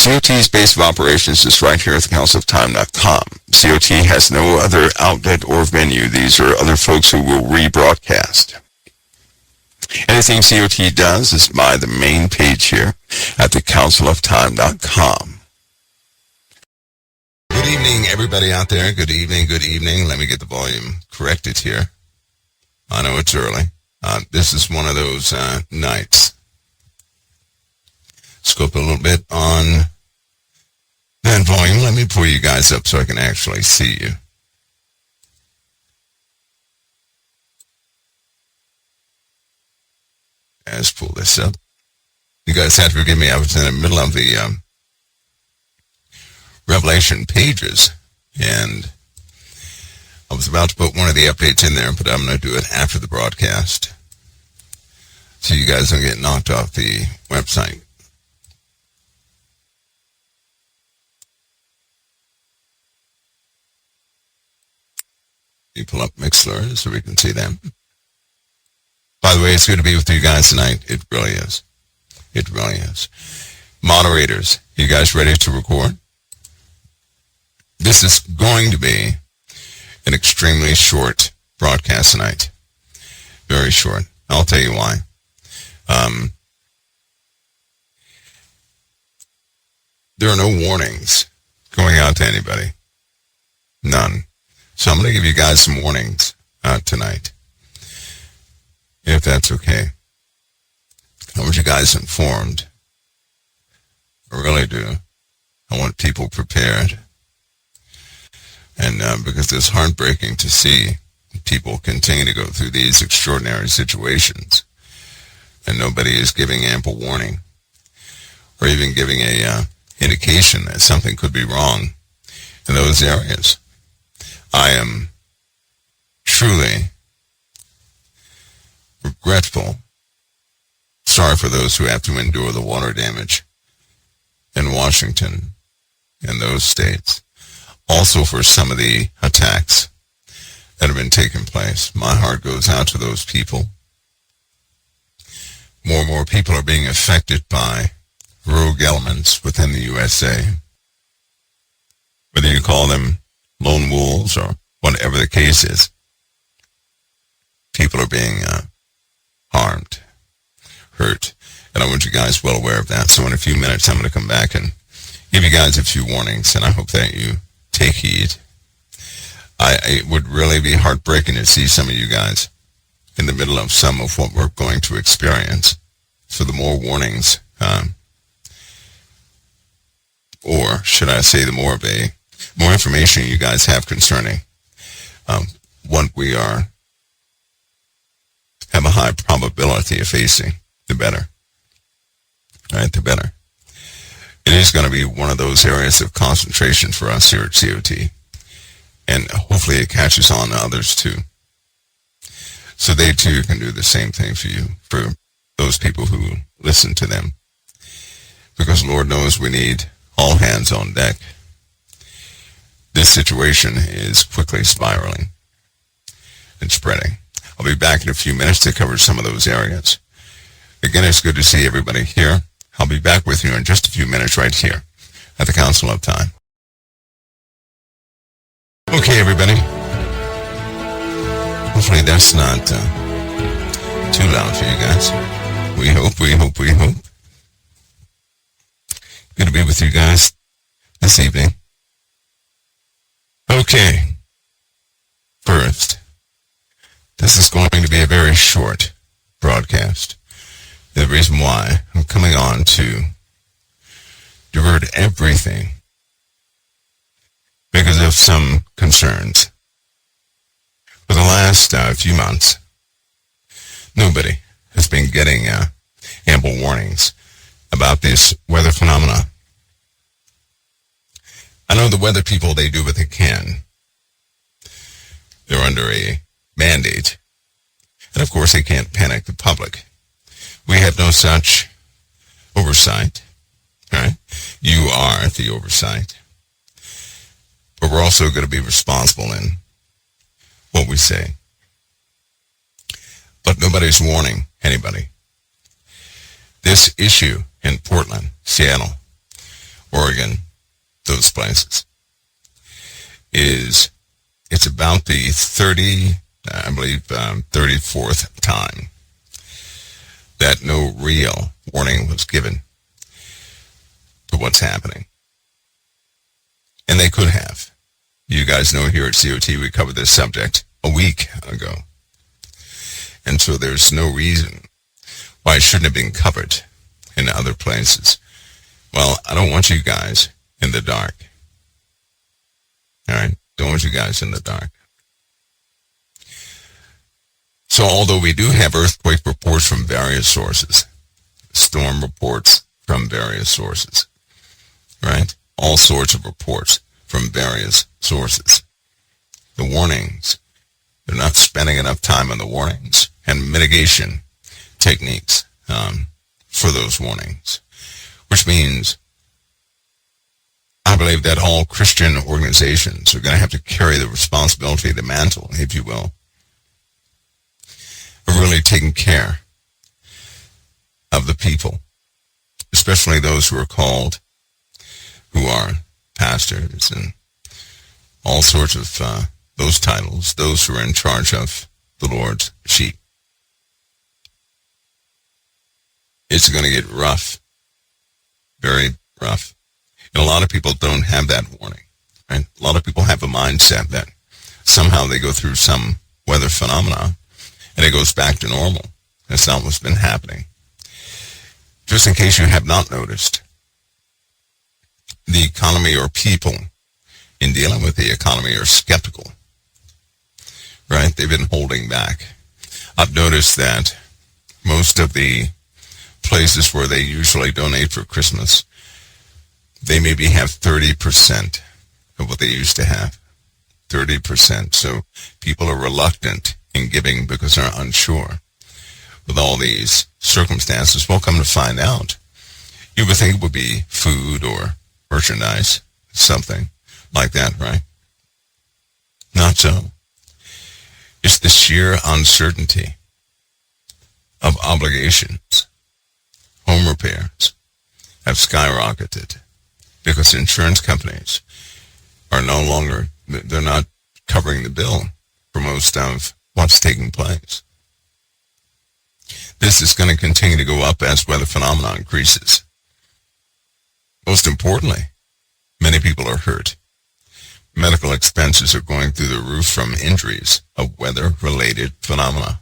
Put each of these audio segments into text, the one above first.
COT's base of operations is right here at thecouncilofTime.com. COT has no other outlet or venue. These are other folks who will rebroadcast. Anything COT does is by the main page here at thecouncilofTime.com. Good evening, everybody out there. Good evening, good evening. Let me get the volume corrected here. I know it's early. This is one of those nights. Scope a little bit on that volume. Let me pull you guys up so I can actually see you. Let's pull this up. You guys have to forgive me. I was in the middle of the Revelation pages, and I was about to put one of the updates in there, but I'm going to do it after the broadcast, so you guys don't get knocked off the website. You pull up Mixler so we can see them. By the way, it's good to be with you guys tonight. It really is. It really is. Moderators, you guys ready to record? This is going to be an extremely short broadcast tonight. Very short. I'll tell you why. There are no warnings going out to anybody. None. So I'm going to give you guys some warnings tonight, if that's okay. I want you guys informed. I really do. I want people prepared. And because it's heartbreaking to see people continue to go through these extraordinary situations, and nobody is giving ample warning, or even giving a indication that something could be wrong in those areas. I am truly regretful, sorry for those who have to endure the water damage in Washington and those states. Also for some of the attacks that have been taking place. My heart goes out to those people. More and more people are being affected by rogue elements within the USA. Whether you call them lone wolves or whatever the case is, people are being harmed, hurt, and I want you guys well aware of that. So in a few minutes, I'm going to come back and give you guys a few warnings, and I hope that you take heed. It would really be heartbreaking to see some of you guys in the middle of some of what we're going to experience. So the more warnings, or should I say the more information you guys have concerning what we have a high probability of facing, the better. Right, the better. It is going to be one of those areas of concentration for us here at COT. And hopefully it catches on to others too. So they too can do the same thing for you, for those people who listen to them. Because Lord knows we need all hands on deck. This situation is quickly spiraling and spreading. I'll be back in a few minutes to cover some of those areas. Again, it's good to see everybody here. I'll be back with you in just a few minutes right here at the Council of Time. Okay, everybody. Hopefully that's not too loud for you guys. We hope. Good to be with you guys this evening. Okay. First, this is going to be a very short broadcast. The reason why I'm coming on to divert everything because of some concerns. For the last few months, nobody has been getting ample warnings about this weather phenomena. I know the weather people, they do what they can. They're under a mandate. And of course they can't panic the public. We have no such oversight, right? You are the oversight. But we're also going to be responsible in what we say. But nobody's warning anybody. This issue in Portland, Seattle, Oregon, those places, it's about the 34th time that no real warning was given to what's happening. And they could have. You guys know here at COT we covered this subject a week ago. And so there's no reason why it shouldn't have been covered in other places. Well, I don't want you guys in the dark. All right? Don't want you guys in the dark. So although we do have earthquake reports from various sources, storm reports from various sources, right? All sorts of reports from various sources. The warnings, they're not spending enough time on the warnings and mitigation techniques for those warnings, which means I believe that all Christian organizations are going to have to carry the responsibility, the mantle, if you will, of really taking care of the people, especially those who are called, who are pastors and all sorts of those titles, those who are in charge of the Lord's sheep. It's going to get rough, very rough. And a lot of people don't have that warning, right? A lot of people have a mindset that somehow they go through some weather phenomena and it goes back to normal. That's not what's been happening. Just in case you have not noticed, the economy or people in dealing with the economy are skeptical, right? They've been holding back. I've noticed that most of the places where they usually donate for Christmas, they maybe have 30% of what they used to have. 30%. So people are reluctant in giving because they're unsure. With all these circumstances, well, come to find out, you would think it would be food or merchandise, something like that, right? Not so. It's the sheer uncertainty of obligations. Home repairs have skyrocketed because insurance companies are no longer, they're not covering the bill for most of what's taking place. This is going to continue to go up as weather phenomena increases. Most importantly, many people are hurt. Medical expenses are going through the roof from injuries of weather-related phenomena.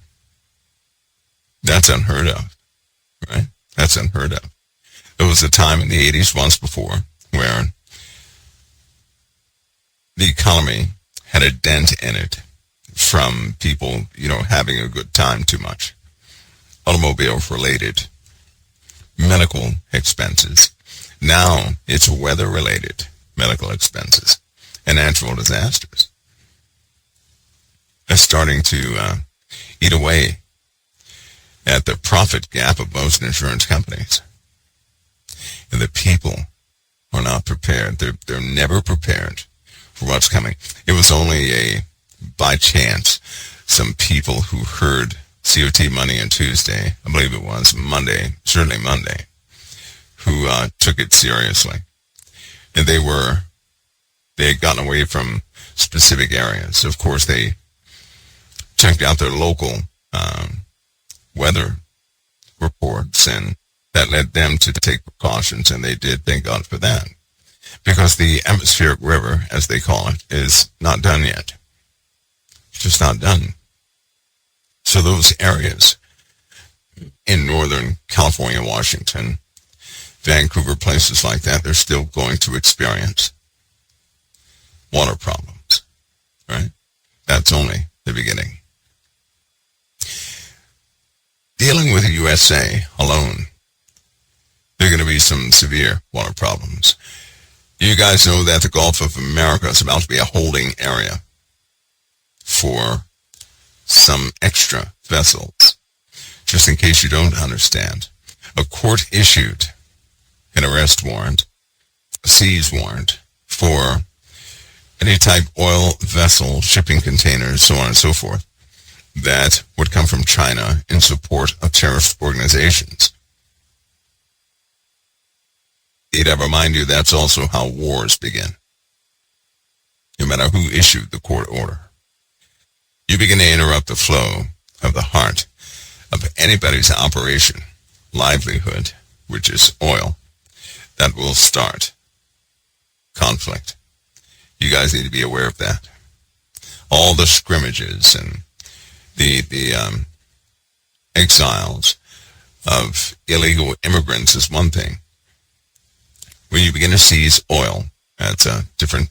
That's unheard of, right? That's unheard of. There was a time in the 80s, once before, where the economy had a dent in it from people, having a good time too much. Automobile-related, medical expenses. Now it's weather-related medical expenses and natural disasters. They're starting to eat away at the profit gap of most insurance companies. And the people are not prepared. They're never prepared for what's coming. It was only by chance, some people who heard COT Money on Tuesday, I believe it was Monday, certainly Monday, who took it seriously. And they had gotten away from specific areas. Of course, they checked out their local weather reports, and that led them to take precautions, and they did, thank God for that. Because the atmospheric river, as they call it, is not done yet. It's just not done. So those areas in Northern California, Washington, Vancouver, places like that, they're still going to experience water problems, right? That's only the beginning. Dealing with the USA alone, there are going to be some severe water problems. You guys know that the Gulf of America is about to be a holding area for some extra vessels. Just in case you don't understand, a court issued an arrest warrant, a seize warrant for any type oil vessel, shipping containers, so on and so forth, that would come from China in support of terrorist organizations. Need I remind you, that's also how wars begin. No matter who issued the court order. You begin to interrupt the flow of the heart of anybody's operation, livelihood, which is oil, that will start conflict. You guys need to be aware of that. All the scrimmages and the exiles of illegal immigrants is one thing. When you begin to seize oil, that's a different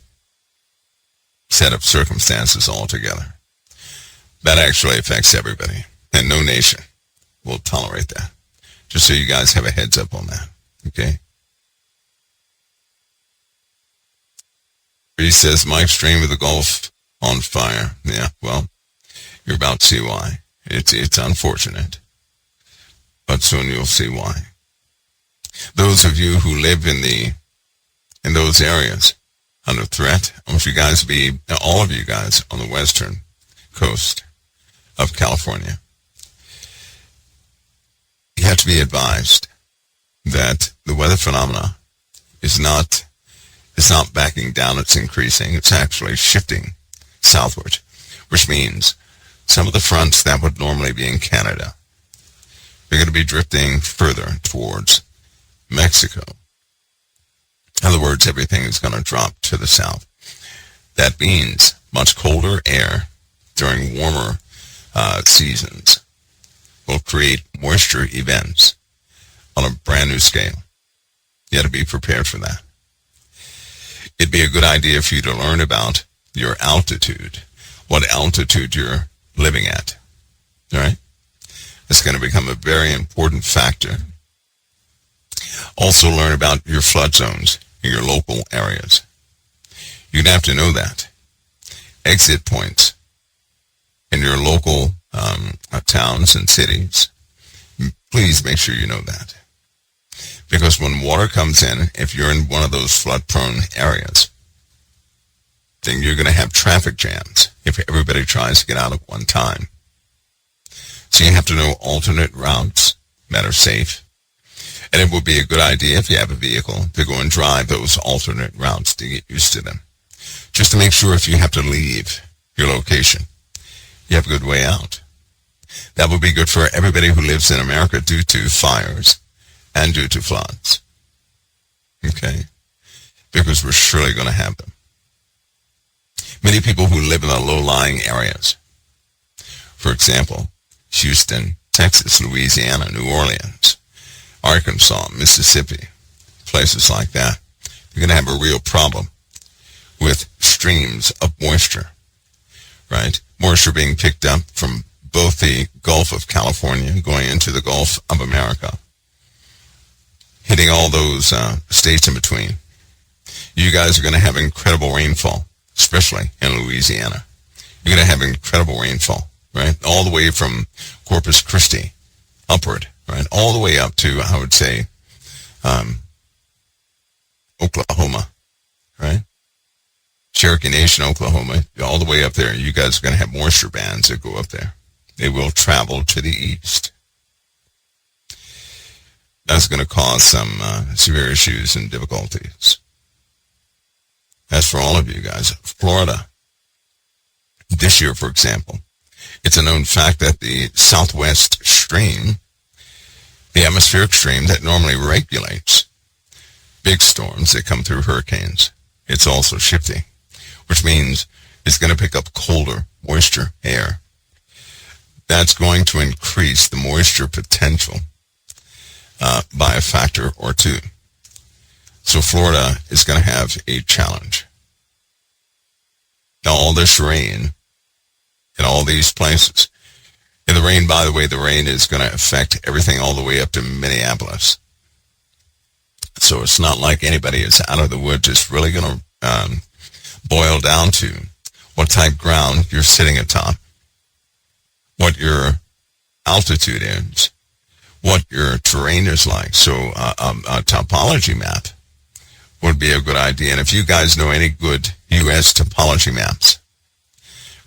set of circumstances altogether. That actually affects everybody, and no nation will tolerate that. Just so you guys have a heads up on that, okay? He says, Mike, stream of the Gulf on fire. Yeah, well, you're about to see why. It's unfortunate, but soon you'll see why. Those of you who live in those areas under threat, I want you guys to be, all of you guys on the western coast of California, you have to be advised that the weather phenomena is not backing down, it's increasing, it's actually shifting southward, which means some of the fronts that would normally be in Canada, they're going to be drifting further towards Mexico. In other words, everything is going to drop to the south. That means much colder air during warmer seasons will create moisture events on a brand new scale. You got to be prepared for that. It'd be a good idea for you to learn about your altitude, what altitude you're living at. All right? It's going to become a very important factor. Also learn about your flood zones in your local areas. You'd have to know that. Exit points in your local towns and cities. Please make sure you know that. Because when water comes in, if you're in one of those flood-prone areas, then you're going to have traffic jams if everybody tries to get out at one time. So you have to know alternate routes that are safe. And it would be a good idea if you have a vehicle to go and drive those alternate routes to get used to them. Just to make sure if you have to leave your location, you have a good way out. That would be good for everybody who lives in America due to fires and due to floods. Okay? Because we're surely going to have them. Many people who live in the low-lying areas, for example, Houston, Texas, Louisiana, New Orleans, Arkansas, Mississippi, places like that, you're going to have a real problem with streams of moisture, right? Moisture being picked up from both the Gulf of California going into the Gulf of America, hitting all those states in between. You guys are going to have incredible rainfall, especially in Louisiana. You're going to have incredible rainfall, right? All the way from Corpus Christi upward, right? All the way up to, I would say, Oklahoma, right? Cherokee Nation, Oklahoma, all the way up there. You guys are going to have moisture bands that go up there. They will travel to the east. That's going to cause some severe issues and difficulties. As for all of you guys, Florida, this year, for example, it's a known fact that the southwest stream, the atmospheric stream that normally regulates big storms that come through hurricanes, it's also shifting, which means it's going to pick up colder, moisture air. That's going to increase the moisture potential by a factor or two. So Florida is going to have a challenge. Now, all this rain in all these places, and the rain, by the way, the rain is going to affect everything all the way up to Minneapolis. So it's not like anybody is out of the woods. It's really going to boil down to what type ground you're sitting atop, what your altitude is, what your terrain is like. So a topology map would be a good idea. And if you guys know any good U.S. topology maps,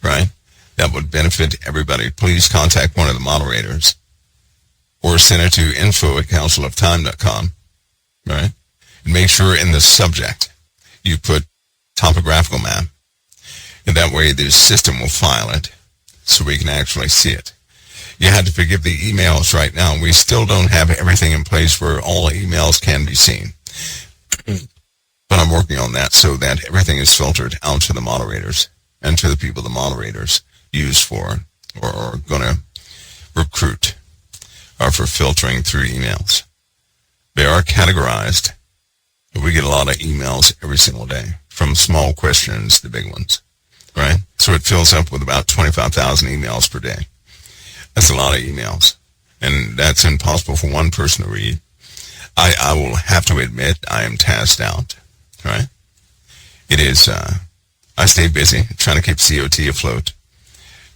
right, that would benefit everybody, please contact one of the moderators or send it to info@councilofTime.com, right? And make sure in the subject you put topographical map, and that way the system will file it so we can actually see it. You had to forgive the emails right now. We still don't have everything in place where all emails can be seen. But I'm working on that so that everything is filtered out to the moderators and to the people the moderators use for or are going to recruit or for filtering through emails. They are categorized. We get a lot of emails every single day, from small questions to big ones, right? So it fills up with about 25,000 emails per day. That's a lot of emails, and that's impossible for one person to read. I will have to admit I am tasked out, right? It is, I stay busy trying to keep COT afloat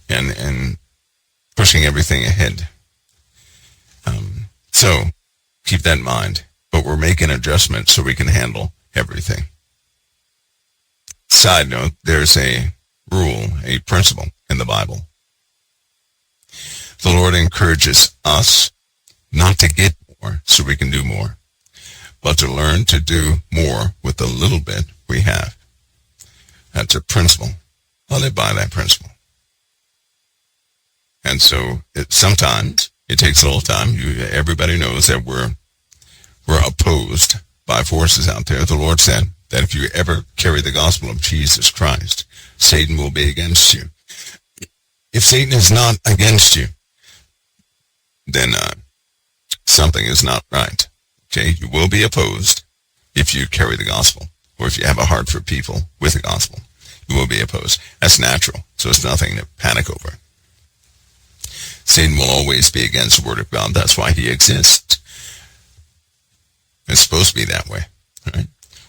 and pushing everything ahead. So keep that in mind, but we're making adjustments so we can handle everything. Side note, there's a rule, a principle in the Bible. The Lord encourages us not to get more so we can do more, but to learn to do more with the little bit we have. That's a principle. I live by that principle. And so sometimes it takes a little time. Everybody knows that we're opposed by forces out there. The Lord said that if you ever carry the gospel of Jesus Christ, Satan will be against you. If Satan is not against you, then something is not right. Okay, you will be opposed if you carry the gospel, or if you have a heart for people with the gospel. You will be opposed. That's natural, so it's nothing to panic over. Satan will always be against the word of God. That's why he exists. It's supposed to be that way, right?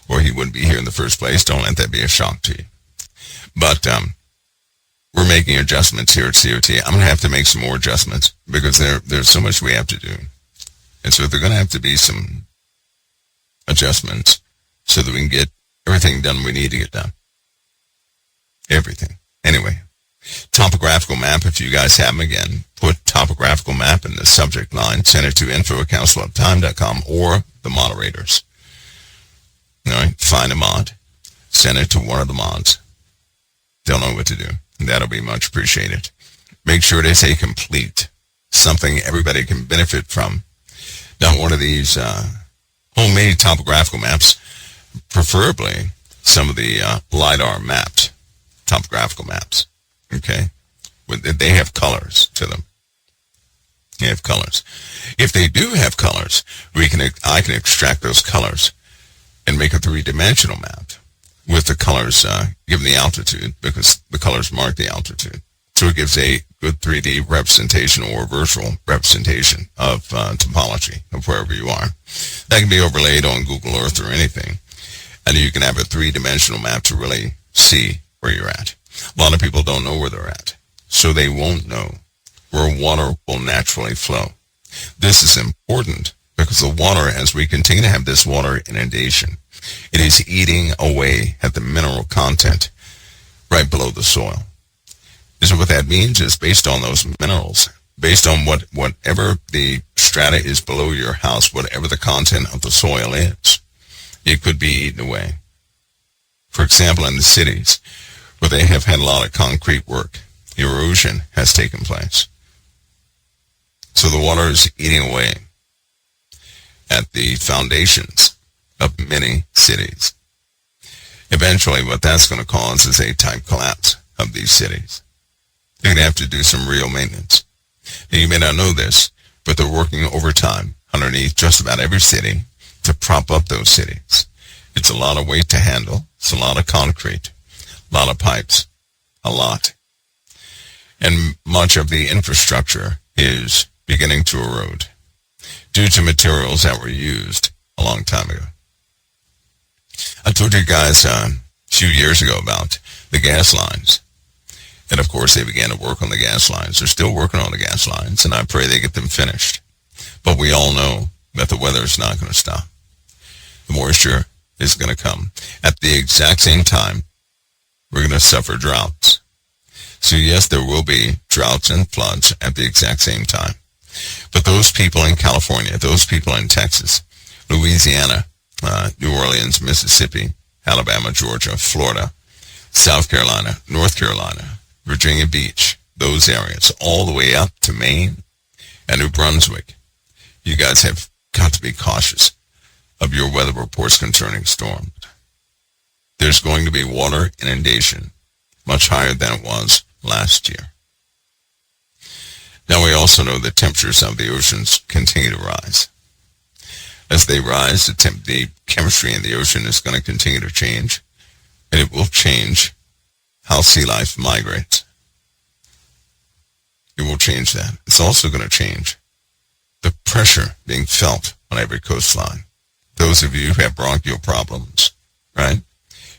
Or he wouldn't be here in the first place. Don't let that be a shock to you. But we're making adjustments here at COT. I'm going to have to make some more adjustments because there's so much we have to do. And so there are going to have to be some adjustments so that we can get everything done we need to get done. Everything. Anyway, topographical map, if you guys have them again, put topographical map in the subject line, send it to info@counciloftime.com or the moderators. All right, find a mod, send it to one of the mods. They'll know what to do. That'll be much appreciated. Make sure it is a complete, something everybody can benefit from. Not one of these homemade topographical maps, preferably some of the LiDAR mapped topographical maps, okay? They have colors to them. They have colors. If they do have colors, I can extract those colors and make a three-dimensional map with the colors given the altitude, because the colors mark the altitude. So it gives a good 3D representation or virtual representation of topology of wherever you are. That can be overlaid on Google Earth or anything. And you can have a three-dimensional map to really see where you're at. A lot of people don't know where they're at, so they won't know where water will naturally flow. This is important because the water, as we continue to have this water inundation, it is eating away at the mineral content right below the soil. So what that means is based on those minerals, based on whatever the strata is below your house, whatever the content of the soil is, it could be eaten away. For example, in the cities where they have had a lot of concrete work, erosion has taken place. So the water is eating away at the foundations of many cities. Eventually, what that's going to cause is a type collapse of these cities. They're going to have to do some real maintenance. Now, you may not know this, but they're working overtime underneath just about every city to prop up those cities. It's a lot of weight to handle. It's a lot of concrete, a lot of pipes, a lot. And much of the infrastructure is beginning to erode due to materials that were used a long time ago. I told you guys a few years ago about the gas lines. And of course, they began to work on the gas lines. They're still working on the gas lines, and I pray they get them finished. But we all know that the weather is not going to stop. The moisture is going to come. At the exact same time, we're going to suffer droughts. So yes, there will be droughts and floods at the exact same time. But those people in California, those people in Texas, Louisiana, New Orleans, Mississippi, Alabama, Georgia, Florida, South Carolina, North Carolina, Virginia Beach, those areas, all the way up to Maine and New Brunswick. You guys have got to be cautious of your weather reports concerning storms. There's going to be water inundation, much higher than it was last year. Now we also know the temperatures of the oceans continue to rise. As they rise, the chemistry in the ocean is going to continue to change, and it will change how sea life migrates. It will change that. It's also going to change the pressure being felt on every coastline. Those of you who have bronchial problems, right?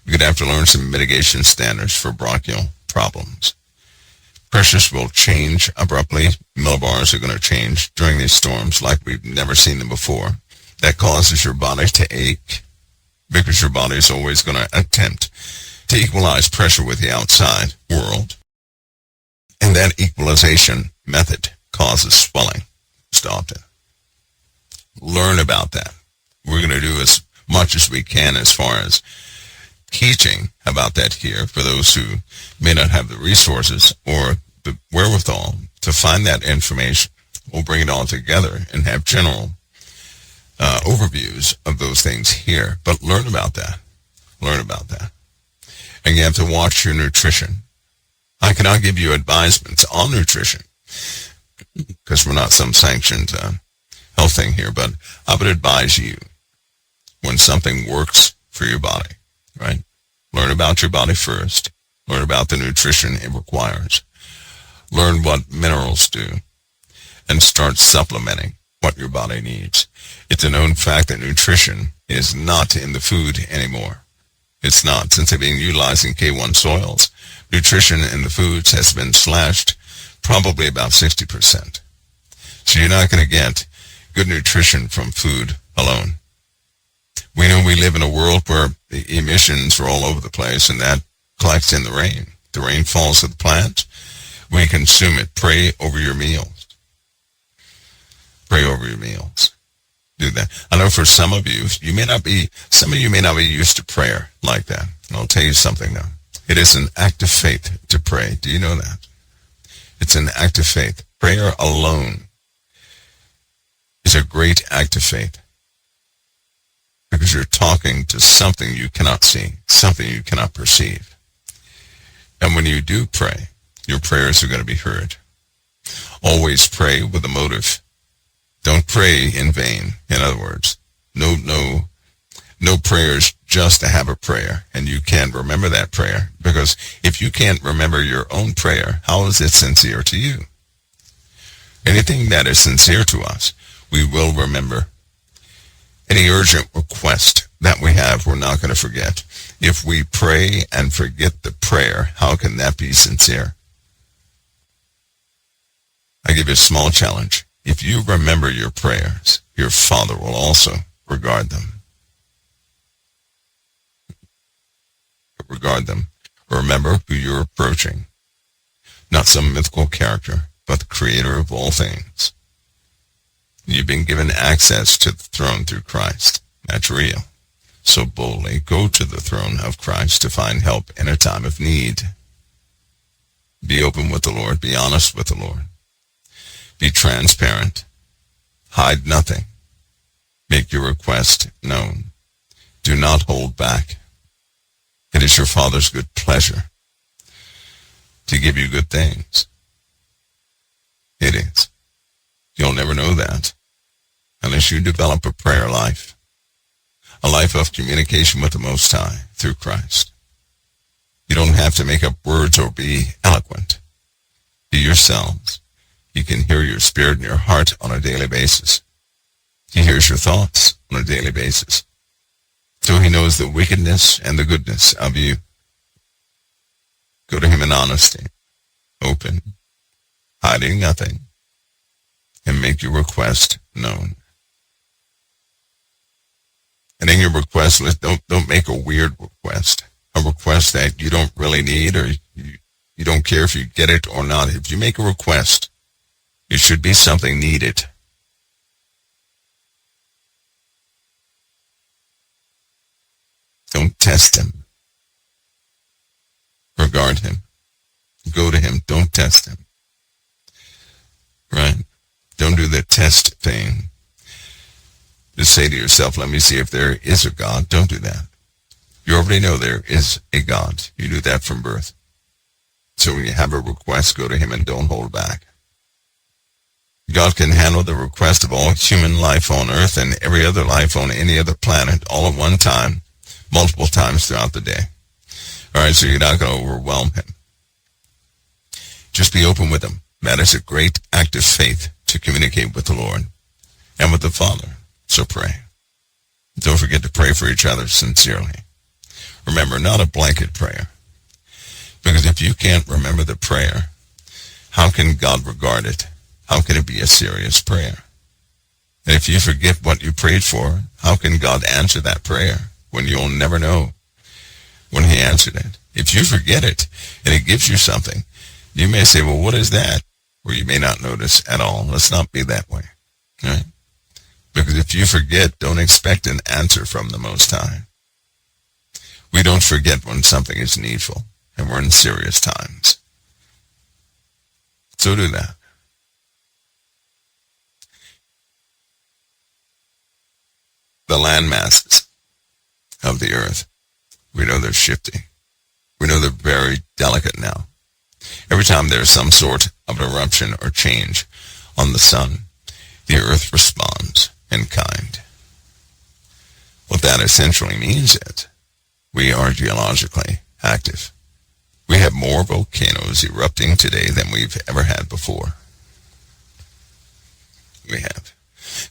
You're going to have to learn some mitigation standards for bronchial problems. Pressures will change abruptly. Millibars are going to change during these storms like we've never seen them before. That causes your body to ache because your body is always going to attempt to equalize pressure with the outside world. And that equalization method causes swelling most often. Learn about that. We're going to do as much as we can as far as teaching about that here for those who may not have the resources or the wherewithal to find that information. We'll bring it all together and have general overviews of those things here. But learn about that. Learn about that. And you have to watch your nutrition. I cannot give you advisements on nutrition because we're not some sanctioned health thing here, but I would advise you when something works for your body, right? Learn about your body first. Learn about the nutrition it requires. Learn what minerals do and start supplementing what your body needs. It's a known fact that nutrition is not in the food anymore. It's not. Since they've been utilizing K1 soils, nutrition in the foods has been slashed probably about 60%. So you're not going to get good nutrition from food alone. We know we live in a world where the emissions are all over the place, and that collects in the rain. The rain falls to the plant. We consume it. Pray over your meals. Pray over your meals. Do that. I know for some of you, some of you may not be used to prayer like that. And I'll tell you something now. It is an act of faith to pray. Do you know that? It's an act of faith. Prayer alone is a great act of faith. Because you're talking to something you cannot see, something you cannot perceive. And when you do pray, your prayers are going to be heard. Always pray with a motive. Don't pray in vain. In other words, no prayers just to have a prayer, and you can't remember that prayer. Because if you can't remember your own prayer, how is it sincere to you? Anything that is sincere to us, we will remember. Any urgent request that we have, we're not going to forget. If we pray and forget the prayer, how can that be sincere? I give you a small challenge. If you remember your prayers, your Father will also regard them. Regard them. Remember who you're approaching. Not some mythical character, but the Creator of all things. You've been given access to the throne through Christ. That's real. So boldly go to the throne of Christ to find help in a time of need. Be open with the Lord. Be honest with the Lord. Be transparent. Hide nothing. Make your request known. Do not hold back. It is your Father's good pleasure to give you good things. It is. You'll never know that unless you develop a prayer life, a life of communication with the Most High through Christ. You don't have to make up words or be eloquent. Be yourselves. He can hear your spirit and your heart on a daily basis. He hears your thoughts on a daily basis. So he knows the wickedness and the goodness of you. Go to him in honesty, open, hiding nothing, and make your request known. And in your request, don't make a weird request, a request that you don't really need or you don't care if you get it or not. If you make a request, it should be something needed. test him. Regard him. Go to him. Don't test him. Right? Don't do the test thing. Just say to yourself, let me see if there is a God. Don't do that. You already know there is a God. You knew that from birth. So when you have a request, go to him and don't hold back. God can handle the request of all human life on earth and every other life on any other planet all at one time, multiple times throughout the day. All right, so you're not going to overwhelm him. Just be open with him. That is a great act of faith to communicate with the Lord and with the Father. So pray. Don't forget to pray for each other sincerely. Remember, not a blanket prayer. Because if you can't remember the prayer, how can God regard it? How can it be a serious prayer? And if you forget what you prayed for, how can God answer that prayer when you'll never know when he answered it? If you forget it and it gives you something, you may say, well, what is that? Or you may not notice at all. Let's not be that way. Right? Because if you forget, don't expect an answer from the Most High. We don't forget when something is needful and we're in serious times. So do that. The land masses of the earth, we know they're shifting. We know they're very delicate now. Every time there's some sort of eruption or change on the sun, the earth responds in kind. What that essentially means is we are geologically active. We have more volcanoes erupting today than we've ever had before. We have.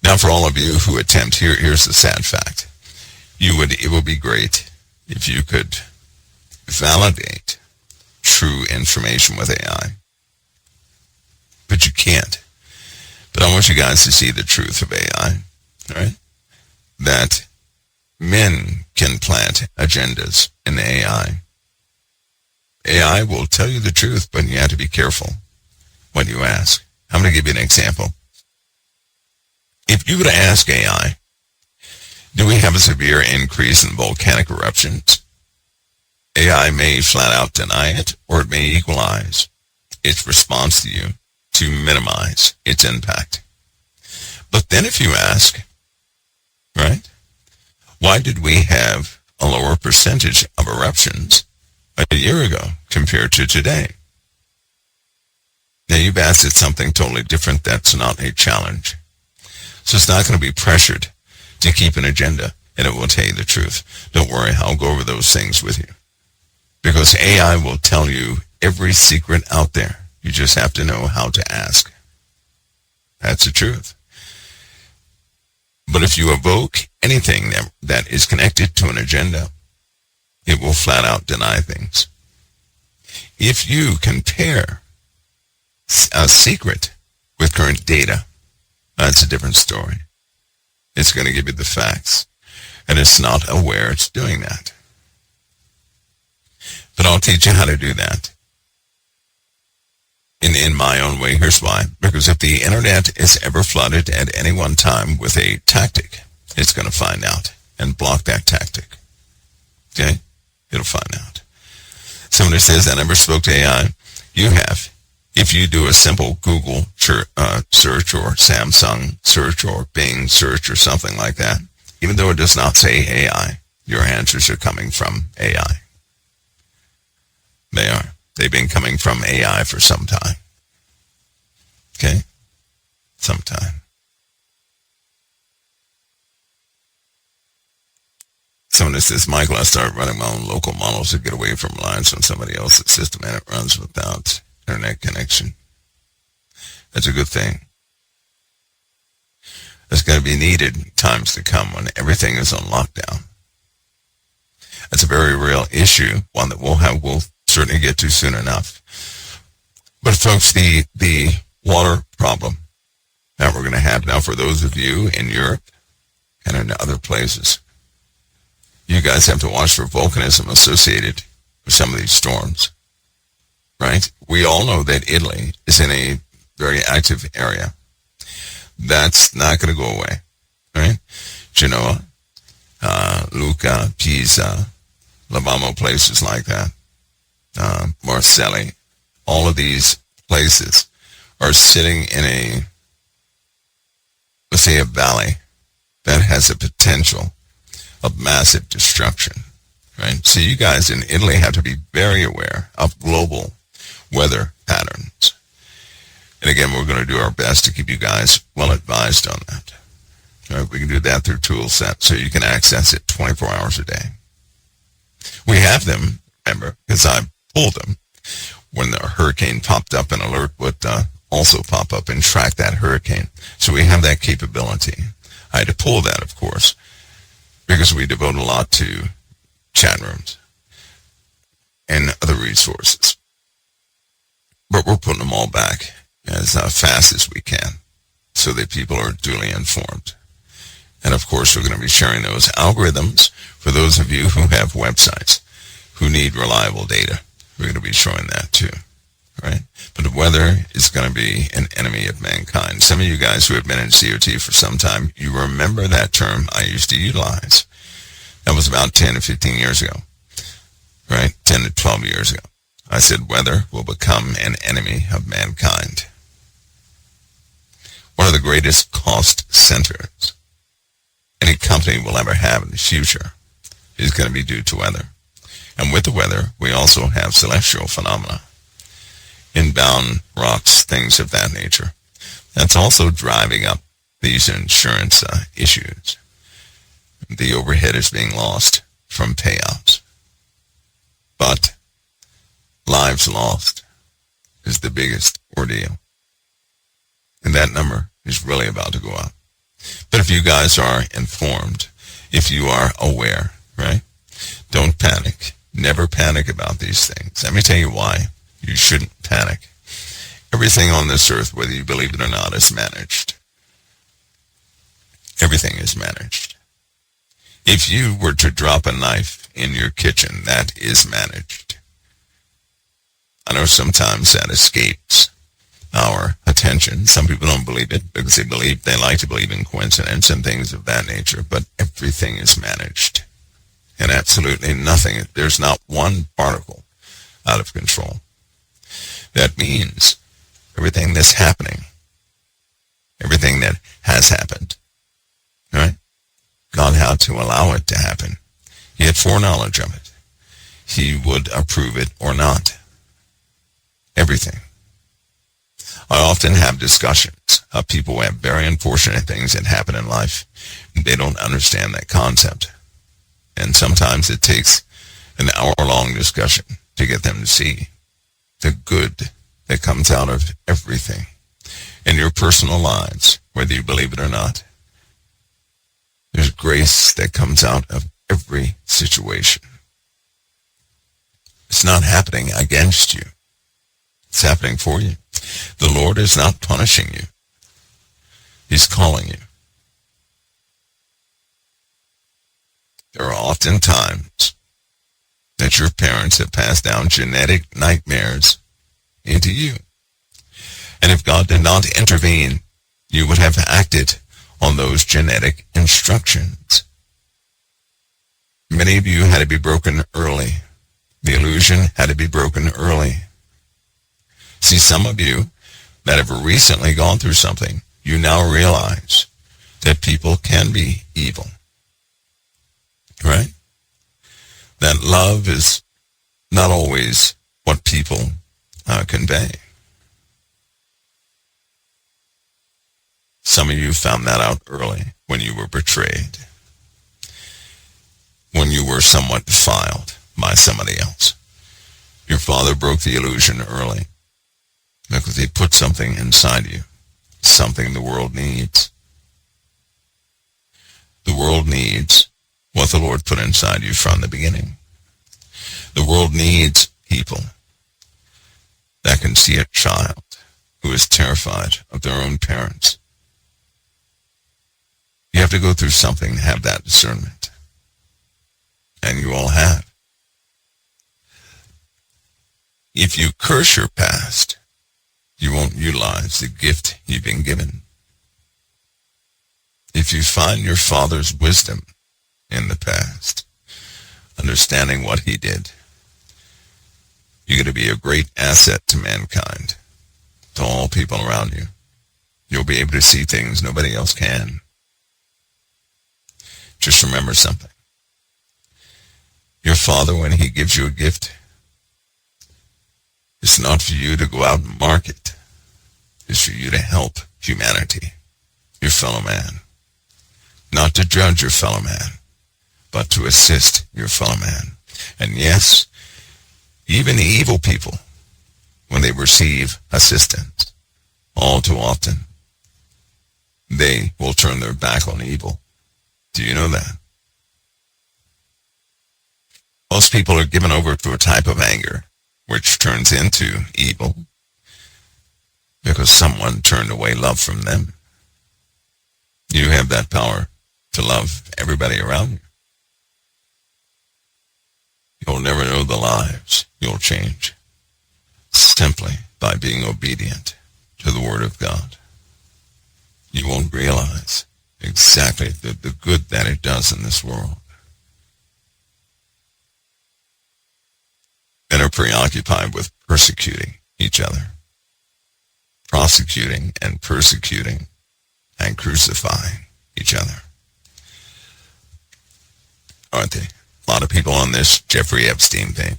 Now, for all of you who attempt, here's the sad fact. It would be great if you could validate true information with AI. But you can't. But I want you guys to see the truth of AI, right? That men can plant agendas in AI. AI will tell you the truth, but you have to be careful when you ask. I'm going to give you an example. If you were to ask AI, do we have a severe increase in volcanic eruptions? AI may flat out deny it, or it may equalize its response to you to minimize its impact. But then if you ask, right, why did we have a lower percentage of eruptions a year ago compared to today? Now you've asked it something totally different. That's not a challenge. So it's not going to be pressured to keep an agenda, and it will tell you the truth. Don't worry, I'll go over those things with you. Because AI will tell you every secret out there. You just have to know how to ask. That's the truth. But if you evoke anything that is connected to an agenda, it will flat out deny things. If you compare a secret with current data, that's a different story. It's going to give you the facts, and it's not aware it's doing that. But I'll teach you how to do that in my own way. Here's why. Because if the internet is ever flooded at any one time with a tactic, it's going to find out and block that tactic. Okay? It'll find out. Somebody says, I never spoke to AI. You have. If you do a simple Google search or Samsung search or Bing search or something like that, even though it does not say AI, your answers are coming from AI. They are. They've been coming from AI for some time. Okay? Some time. Somebody says, Michael, I started running my own local models to get away from reliance on somebody else's system, and it runs without internet connection. That's a good thing. That's going to be needed in times to come when everything is on lockdown. That's a very real issue, one that we'll certainly get to soon enough. But folks, the water problem that we're going to have now for those of you in Europe and in other places, you guys have to watch for volcanism associated with some of these storms, right? We all know that Italy is in a very active area. That's not going to go away, right? Genoa, Lucca, Pisa, Alabama, places like that, Marcelli, all of these places are sitting in a, let's say, a valley that has a potential of massive destruction, right? So you guys in Italy have to be very aware of global weather patterns. And again, we're going to do our best to keep you guys well advised on that. Right? We can do that through Toolset, so you can access it 24 hours a day. We have them, remember, because I pulled them when the hurricane popped up. An alert would also pop up and track that hurricane. So we have that capability. I had to pull that, of course, because we devote a lot to chat rooms and other resources. But we're putting them all back as fast as we can so that people are duly informed. And of course, we're going to be sharing those algorithms for those of you who have websites who need reliable data. We're going to be showing that too, right? But the weather is going to be an enemy of mankind. Some of you guys who have been in COT for some time, you remember that term I used to utilize. That was about 10 to 15 years ago, right? 10 to 12 years ago. I said weather will become an enemy of mankind. One of the greatest cost centers any company will ever have in the future is going to be due to weather. And with the weather, we also have celestial phenomena, inbound rocks, things of that nature. That's also driving up these insurance issues. The overhead is being lost from payouts. But lives lost is the biggest ordeal. And that number is really about to go up. But if you guys are informed, if you are aware, right? Don't panic. Never panic about these things. Let me tell you why you shouldn't panic. Everything on this earth, whether you believe it or not, is managed. Everything is managed. If you were to drop a knife in your kitchen, that is managed. I know sometimes that escapes our attention. Some people don't believe it because they like to believe in coincidence and things of that nature, but everything is managed. And absolutely nothing, there's not one particle out of control. That means everything that's happening, everything that has happened, right? God had to allow it to happen. He had foreknowledge of it. He would approve it or not. Everything. I often have discussions of people who have very unfortunate things that happen in life. They don't understand that concept. And sometimes it takes an hour-long discussion to get them to see the good that comes out of everything in your personal lives, whether you believe it or not. There's grace that comes out of every situation. It's not happening against you. It's happening for you. The Lord is not punishing you. He's calling you. There are often times that your parents have passed down genetic nightmares into you. And if God did not intervene, you would have acted on those genetic instructions. Many of you had to be broken early. The illusion had to be broken early. See, some of you that have recently gone through something, you now realize that people can be evil. Right? That love is not always what people convey. Some of you found that out early when you were betrayed, when you were somewhat defiled by somebody else. Your father broke the illusion early because he put something inside you, something the world needs. The world needs what the Lord put inside you from the beginning. The world needs people that can see a child who is terrified of their own parents. You have to go through something to have that discernment. And you all have. If you curse your past, you won't utilize the gift you've been given. If you find your father's wisdom in the past, understanding what he did. You're going to be a great asset to mankind, to all people around you. You'll be able to see things nobody else can. Just remember something. Your Father, when he gives you a gift, it's not for you to go out and market. It's for you to help humanity, your fellow man. Not to judge your fellow man, but to assist your fellow man. And yes, even evil people, when they receive assistance, all too often, they will turn their back on evil. Do you know that? Most people are given over to a type of anger, which turns into evil, because someone turned away love from them. You have that power to love everybody around you. You'll never know the lives you'll change simply by being obedient to the Word of God. You won't realize exactly the good that it does in this world. Men are preoccupied with persecuting each other, prosecuting and persecuting and crucifying each other. Aren't they? A lot of people on this Jeffrey Epstein thing,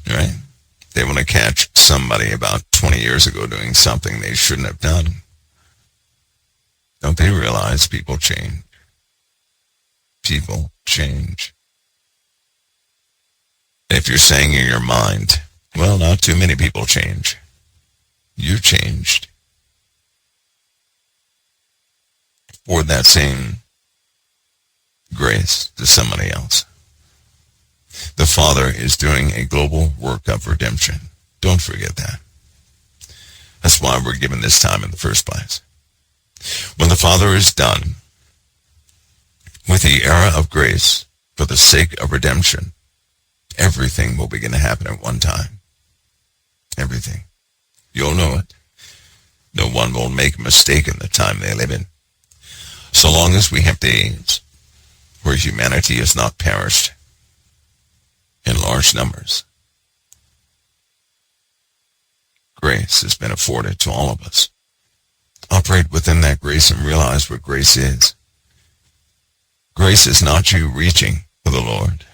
right? They want to catch somebody about 20 years ago doing something they shouldn't have done. Don't they realize people change? People change. If you're saying in your mind, well, not too many people change. You changed. For that same grace to somebody else. The Father is doing a global work of redemption. Don't forget that. That's why we're given this time in the first place. When the Father is done with the era of grace for the sake of redemption, everything will begin to happen at one time. Everything. You'll know it. No one will make a mistake in the time they live in. So long as we have days where humanity has not perished in large numbers, grace has been afforded to all of us. Operate within that grace and realize what grace is. Grace is not you reaching for the Lord.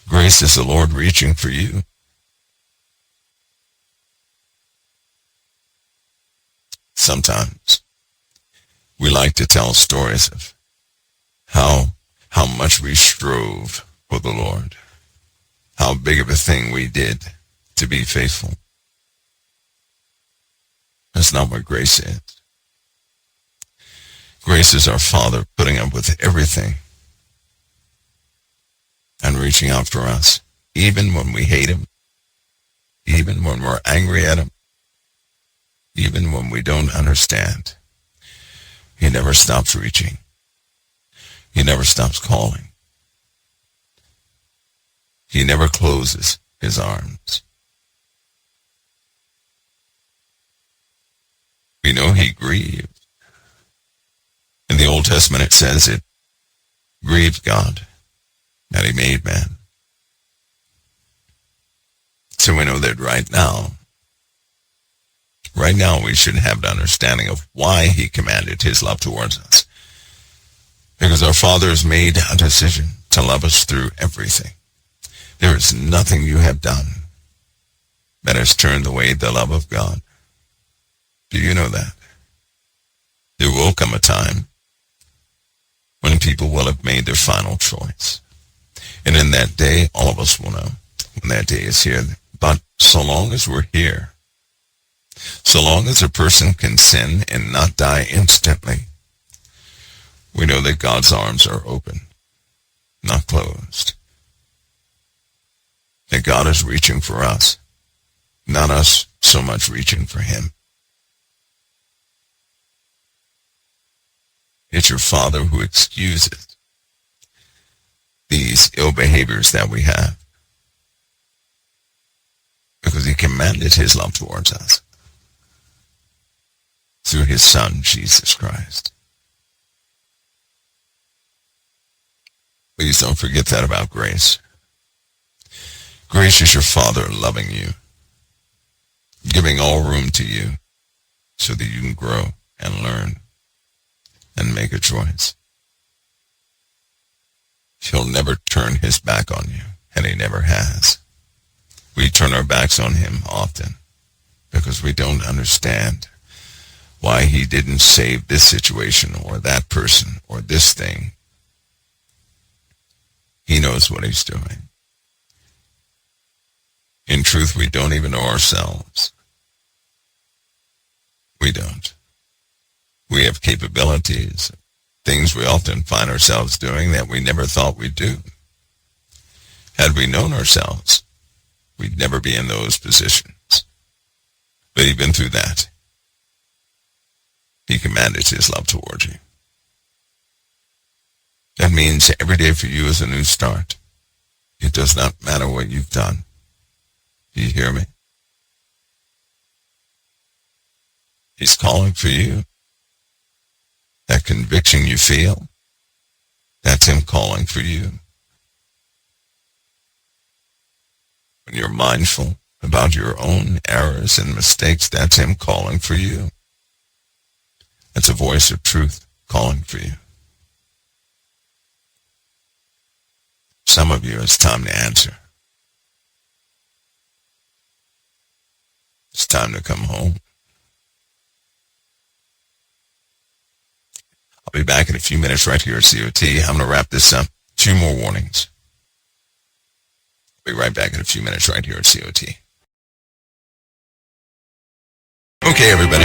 Grace is the Lord reaching for you. Sometimes we like to tell stories of how much we strove for the Lord, how big of a thing we did to be faithful. That's not what grace is. Grace is our Father putting up with everything and reaching out for us, even when we hate him, even when we're angry at him, even when we don't understand. He never stops reaching. He never stops calling. He never closes his arms. We know he grieved. In the Old Testament it says it grieved God that he made man. So we know that right now we should have the understanding of why he commanded his love towards us. Because our Father has made a decision to love us through everything. There is nothing you have done that has turned away the love of God. Do you know that? There will come a time when people will have made their final choice. And in that day, all of us will know when that day is here. But so long as we're here, so long as a person can sin and not die instantly, we know that God's arms are open, not closed. That God is reaching for us, not us so much reaching for him. It's your Father who excuses these ill behaviors that we have, because he commanded his love towards us through his Son, Jesus Christ. Please don't forget that about grace. Grace is your Father loving you, giving all room to you so that you can grow and learn and make a choice. He'll never turn his back on you, and he never has. We turn our backs on him often because we don't understand why he didn't save this situation or that person or this thing. He knows what he's doing. In truth, we don't even know ourselves. We don't. We have capabilities, things we often find ourselves doing that we never thought we'd do. Had we known ourselves, we'd never be in those positions. But even through that, he commanded his love toward you. That means every day for you is a new start. It does not matter what you've done. Do you hear me? He's calling for you. That conviction you feel, that's him calling for you. When you're mindful about your own errors and mistakes, that's him calling for you. That's a voice of truth calling for you. Some of you, it's time to answer. It's time to come home. I'll be back in a few minutes right here at COT. I'm going to wrap this up. 2 more warnings. I'll be right back in a few minutes right here at COT. Okay, everybody.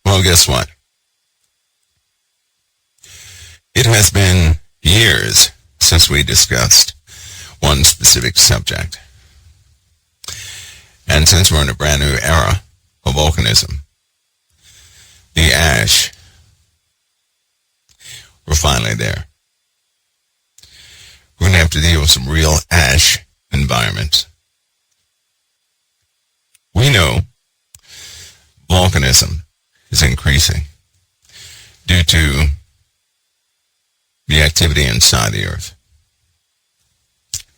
Well, guess what? It has been years since we discussed one specific subject. And since we're in a brand new era of volcanism, the ash, we're finally there. We're going to have to deal with some real ash environments. We know volcanism is increasing due to the activity inside the earth.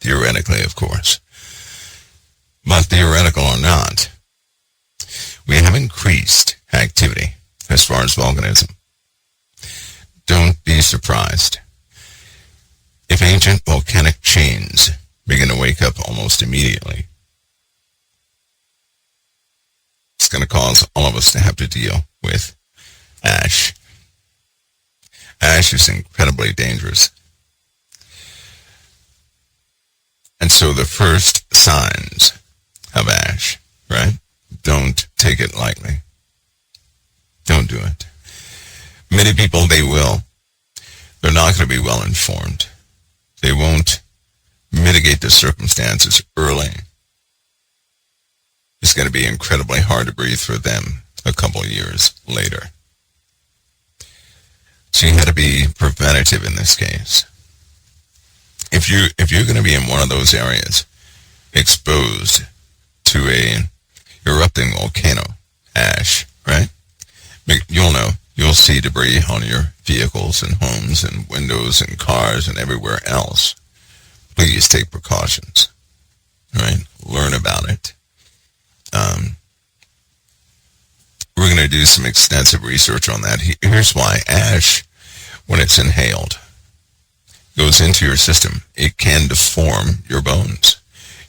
Theoretically, of course. But theoretical or not, we have increased activity as far as volcanism. Don't be surprised if ancient volcanic chains begin to wake up almost immediately. It's going to cause all of us to have to deal with ash. Ash is incredibly dangerous. And so the first signs of ash, right? Don't take it lightly. Don't do it. Many people, they will. They're not going to be well informed. They won't mitigate the circumstances early. It's going to be incredibly hard to breathe for them a couple of years later. So you had to be preventative in this case. If you're going to be in one of those areas exposed to a erupting volcano, ash, right? You'll know. You'll see debris on your vehicles and homes and windows and cars and everywhere else. Please take precautions, right? Learn about it. We're going to do some extensive research on that. Here's why. Ash, when it's inhaled, goes into your system. It can deform your bones.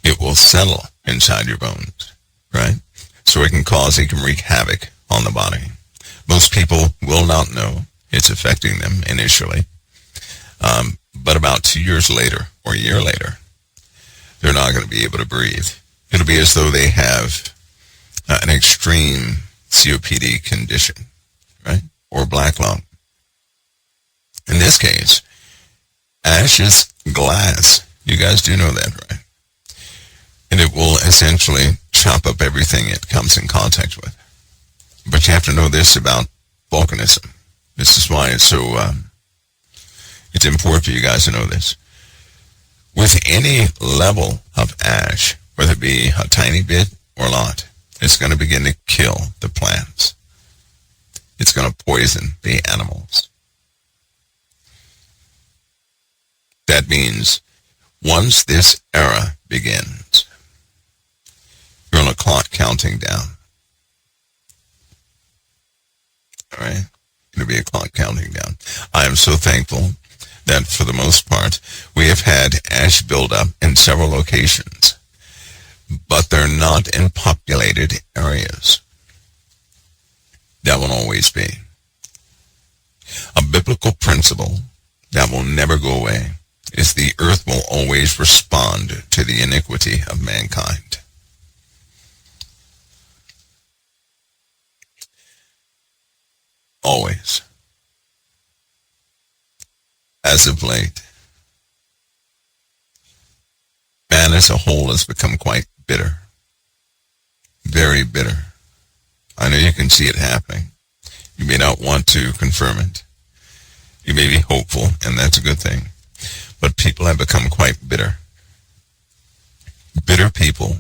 It will settle inside your bones, right? So it can wreak havoc on the body. Most people will not know it's affecting them initially. But about 2 years later or a year later, they're not going to be able to breathe. It'll be as though they have an extreme COPD condition, right? Or black lung. In this case, ash is glass. You guys do know that, right? And it will essentially chop up everything it comes in contact with. But you have to know this about volcanism. This is why it's so, it's important for you guys to know this. With any level of ash, whether it be a tiny bit or a lot, it's going to begin to kill the plants. It's going to poison the animals. That means once this era begins, you're on a clock counting down. All right? It'll be a clock counting down. I am so thankful that for the most part, we have had ash buildup in several locations, but they're not in populated areas. That will always be. A biblical principle that will never go away is the earth will always respond to the iniquity of mankind. Always. As of late, man as a whole has become quite bitter. Very bitter. I know you can see it happening. You may not want to confirm it. You may be hopeful, and that's a good thing. But people have become quite bitter. Bitter people,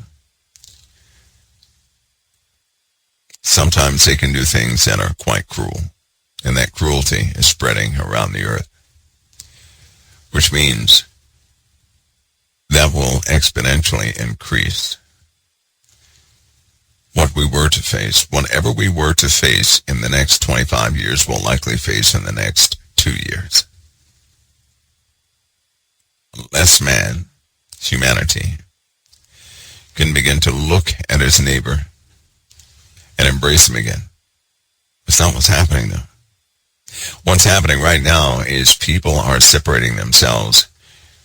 sometimes they can do things that are quite cruel, and that cruelty is spreading around the earth, which means that will exponentially increase what we were to face. Whatever we were to face in the next 25 years, we'll likely face in the next 2 years. Unless man, humanity, can begin to look at his neighbor and embrace him again. It's not what's happening, though. What's happening right now is people are separating themselves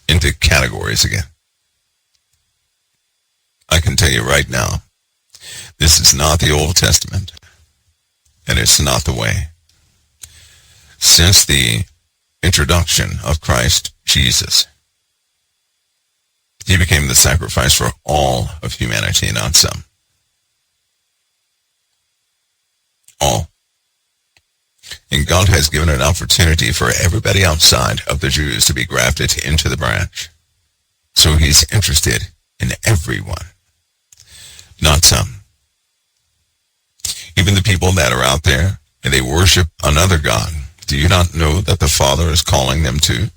into categories again. I can tell you right now, this is not the Old Testament, and it's not the way. Since the introduction of Christ Jesus, he became the sacrifice for all of humanity, not some. All. And God has given an opportunity for everybody outside of the Jews to be grafted into the branch. So he's interested in everyone, not some. Even the people that are out there and they worship another God, do you not know that the Father is calling them to?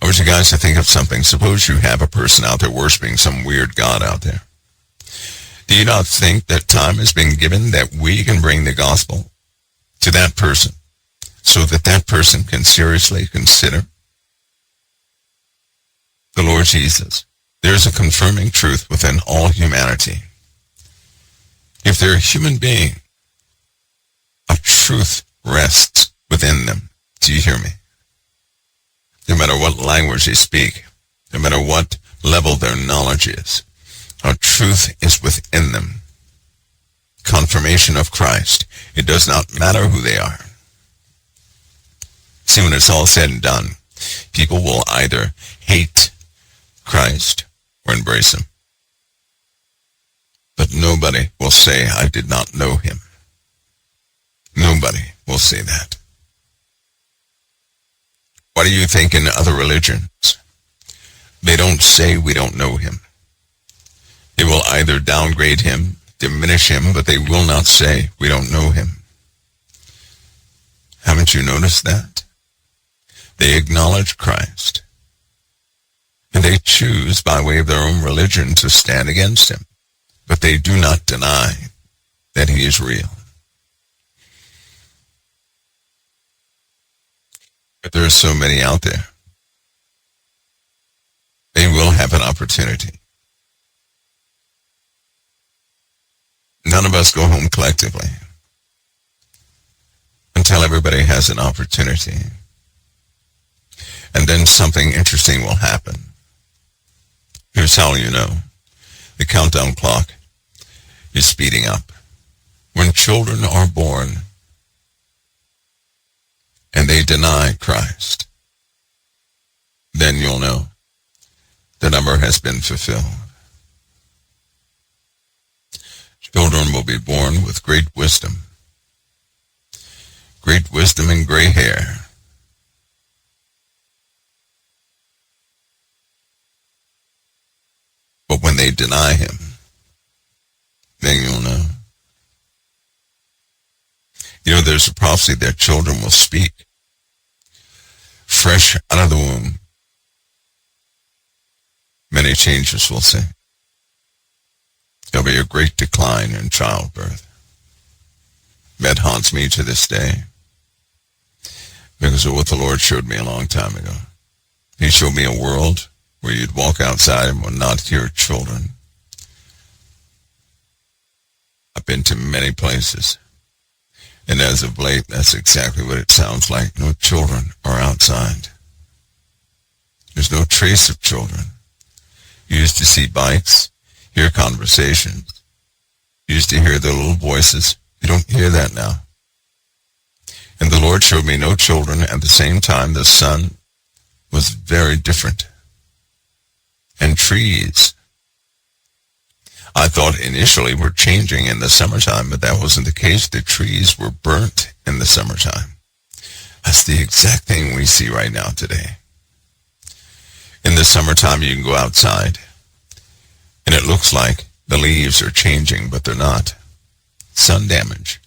I want you guys to think of something. Suppose you have a person out there worshiping some weird God out there. Do you not think that time has been given that we can bring the gospel to that person so that that person can seriously consider the Lord Jesus? There's a confirming truth within all humanity. If they're a human being, a truth rests within them. Do you hear me? No matter what language they speak, no matter what level their knowledge is, a truth is within them. Confirmation of Christ. It does not matter who they are. See, when it's all said and done, people will either hate Christ or embrace him. But nobody will say, I did not know him. Nobody will say that. What do you think in other religions? They don't say we don't know him. They will either downgrade him, diminish him, but they will not say we don't know him. Haven't you noticed that? They acknowledge Christ, and they choose by way of their own religion to stand against him, but they do not deny that he is real. But there are so many out there. They will have an opportunity. None of us go home collectively until everybody has an opportunity. And then something interesting will happen. Here's how you know. The countdown clock is speeding up. When children are born and they deny Christ, then you'll know the number has been fulfilled. Children will be born with great wisdom and gray hair. But when they deny him, then you'll know. You know, there's a prophecy that children will speak fresh out of the womb, many changes we'll see. There'll be a great decline in childbirth. That haunts me to this day because of what the Lord showed me a long time ago. He showed me a world where you'd walk outside and would not hear children. I've been to many places, and as of late, that's exactly what it sounds like. No children are outside. There's no trace of children. You used to see bikes, hear conversations. You used to hear their little voices. You don't hear that now. And the Lord showed me no children. At the same time, the sun was very different. And trees, I thought initially were changing in the summertime, but that wasn't the case. The trees were burnt in the summertime. That's the exact thing we see right now today. In the summertime, you can go outside, and it looks like the leaves are changing, but they're not. Sun damage.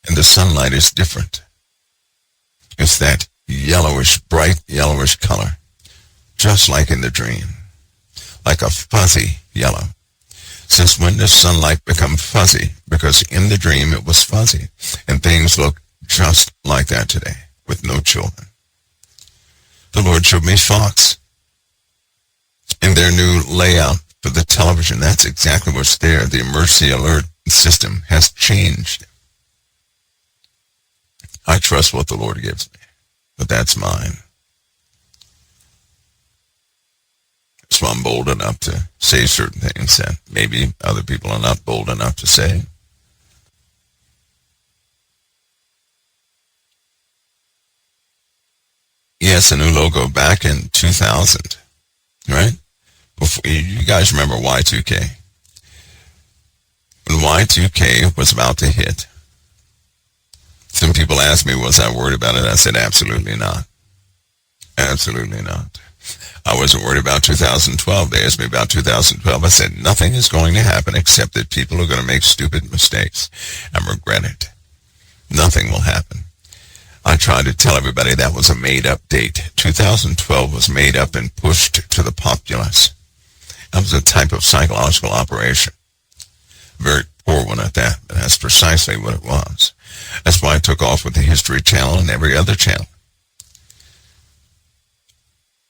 And the sunlight is different. It's that yellowish, bright yellowish color, just like in the dream, like a fuzzy yellow. Since when does sunlight become fuzzy? Because in the dream it was fuzzy, and things look just like that today, with no children. The Lord showed me Fox. In their new layout for the television, that's exactly what's there. The emergency alert system has changed. I trust what the Lord gives me, but that's mine. So I'm bold enough to say certain things that maybe other people are not bold enough to say. Yes, a new logo back in 2000, right? Before, you guys remember Y2K? When Y2K was about to hit, some people asked me, was I worried about it? I said, absolutely not. Absolutely not. I wasn't worried about 2012. They asked me about 2012. I said, nothing is going to happen except that people are going to make stupid mistakes and regret it. Nothing will happen. I tried to tell everybody that was a made-up date. 2012 was made up and pushed to the populace. That was a type of psychological operation. Very poor one at that, but that's precisely what it was. That's why I took off with the History Channel and every other channel.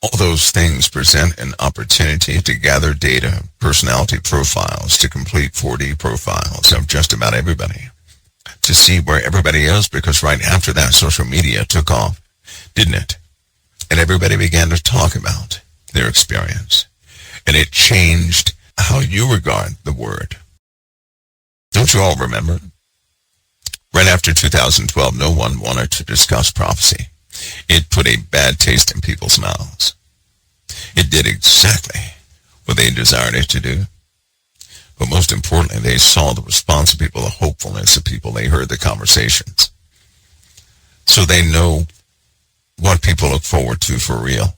All those things present an opportunity to gather data, personality profiles, to complete 4D profiles of just about everybody, to see where everybody is, because right after that, social media took off, didn't it? And everybody began to talk about their experience. And it changed how you regard the word. Don't you all remember? Right after 2012, no one wanted to discuss prophecy. It put a bad taste in people's mouths. It did exactly what they desired it to do. But most importantly, they saw the response of people, the hopefulness of people. They heard the conversations. So they know what people look forward to for real.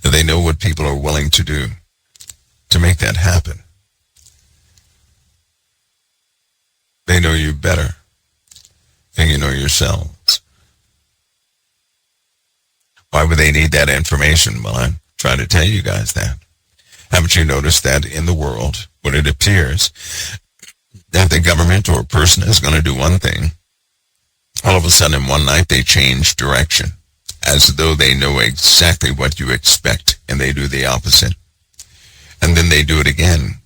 And they know what people are willing to do to make that happen. They know you better than you know yourselves. Why would they need that information? Well, I'm trying to tell you guys that. Haven't you noticed that in the world, when it appears that the government or a person is going to do one thing, all of a sudden in one night they change direction, as though they know exactly what you expect, and they do the opposite. And then they do it again.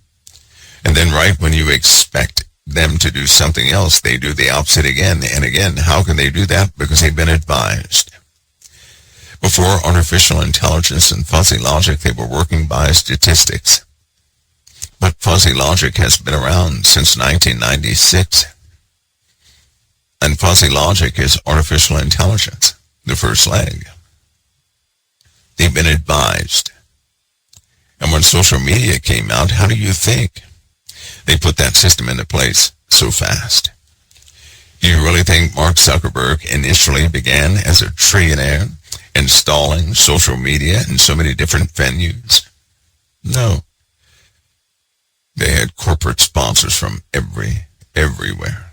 And then right when you expect them to do something else, they do the opposite again and again. How can they do that? Because they've been advised. Before artificial intelligence and fuzzy logic, they were working by statistics. But fuzzy logic has been around since 1996. And fuzzy logic is artificial intelligence, the first leg. They've been advised. And when social media came out, how do you think they put that system into place so fast? Do you really think Mark Zuckerberg initially began as a trillionaire installing social media in so many different venues? No. They had corporate sponsors from everywhere.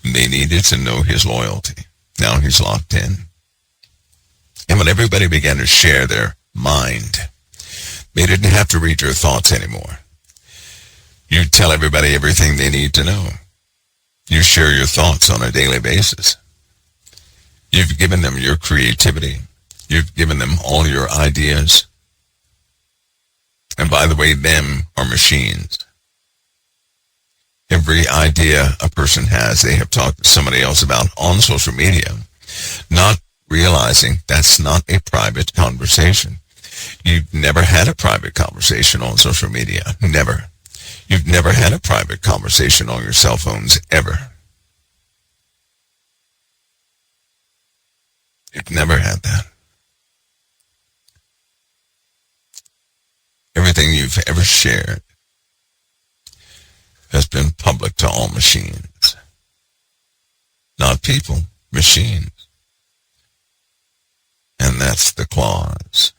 They needed to know his loyalty. Now he's locked in. And when everybody began to share their mind, they didn't have to read your thoughts anymore. You tell everybody everything they need to know. You share your thoughts on a daily basis. You've given them your creativity. You've given them all your ideas. And by the way, them are machines. Every idea a person has, they have talked to somebody else about on social media, not realizing that's not a private conversation. You've never had a private conversation on social media. Never. You've never had a private conversation on your cell phones, ever. You've never had that. Everything you've ever shared has been public to all machines. Not people, machines. And that's the clause.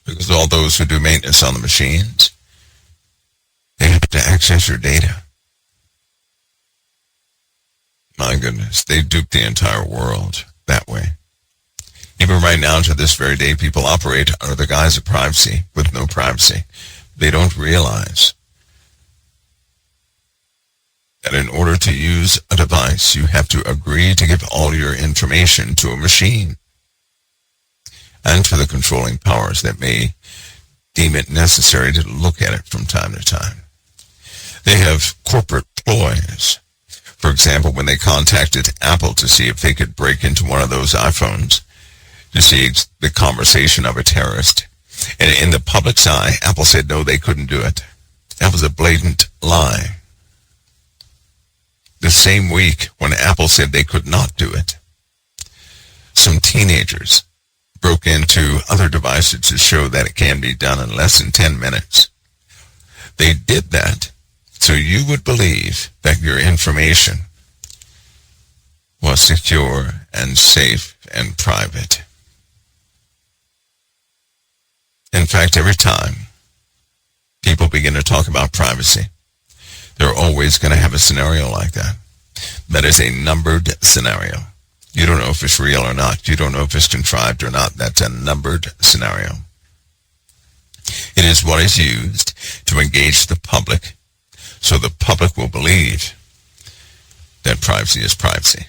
Because all those who do maintenance on the machines, they have to access your data. My goodness, they dupe the entire world that way. Even right now, to this very day, people operate under the guise of privacy with no privacy. They don't realize that in order to use a device, you have to agree to give all your information to a machine and to the controlling powers that may deem it necessary to look at it from time to time. They have corporate ploys. For example, when they contacted Apple to see if they could break into one of those iPhones to see the conversation of a terrorist, and in the public's eye, Apple said no, they couldn't do it. That was a blatant lie. The same week when Apple said they could not do it, some teenagers broke into other devices to show that it can be done in less than 10 minutes. They did that so you would believe that your information was secure and safe and private. In fact, every time people begin to talk about privacy, they're always going to have a scenario like that. That is a numbered scenario. You don't know if it's real or not. You don't know if it's contrived or not. That's a numbered scenario. It is what is used to engage the public so the public will believe that privacy is privacy.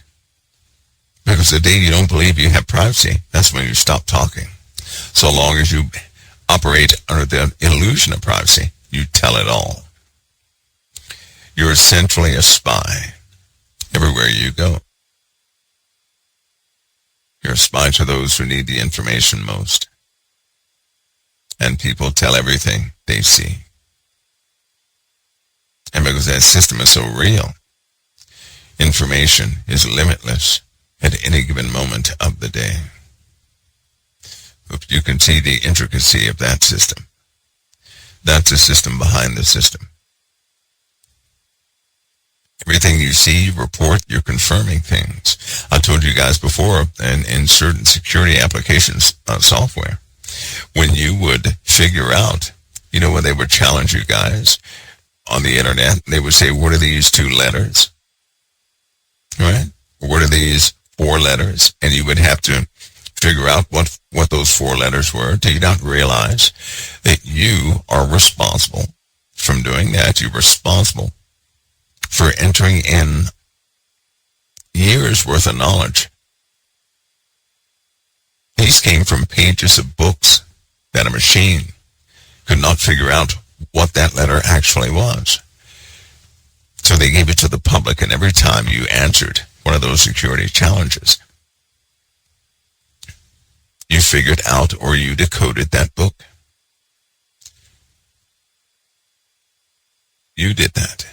Because the day you don't believe you have privacy, that's when you stop talking. So long as you operate under the illusion of privacy, you tell it all. You're essentially a spy everywhere you go. You're a spy to those who need the information most. And people tell everything they see. And because that system is so real, information is limitless at any given moment of the day. If you can see the intricacy of that system, that's the system behind the system. Everything you see, you report, you're confirming things. I told you guys before, in certain security applications software, when you would figure out, when they would challenge you guys on the internet, they would say, what are these 2 letters? Right? What are these 4 letters? And you would have to figure out what those 4 letters were. Do you not realize that you are responsible from doing that? You're responsible for entering in years worth of knowledge. These came from pages of books that a machine could not figure out what that letter actually was. So they gave it to the public, and every time you answered one of those security challenges, you figured out or you decoded that book. You did that.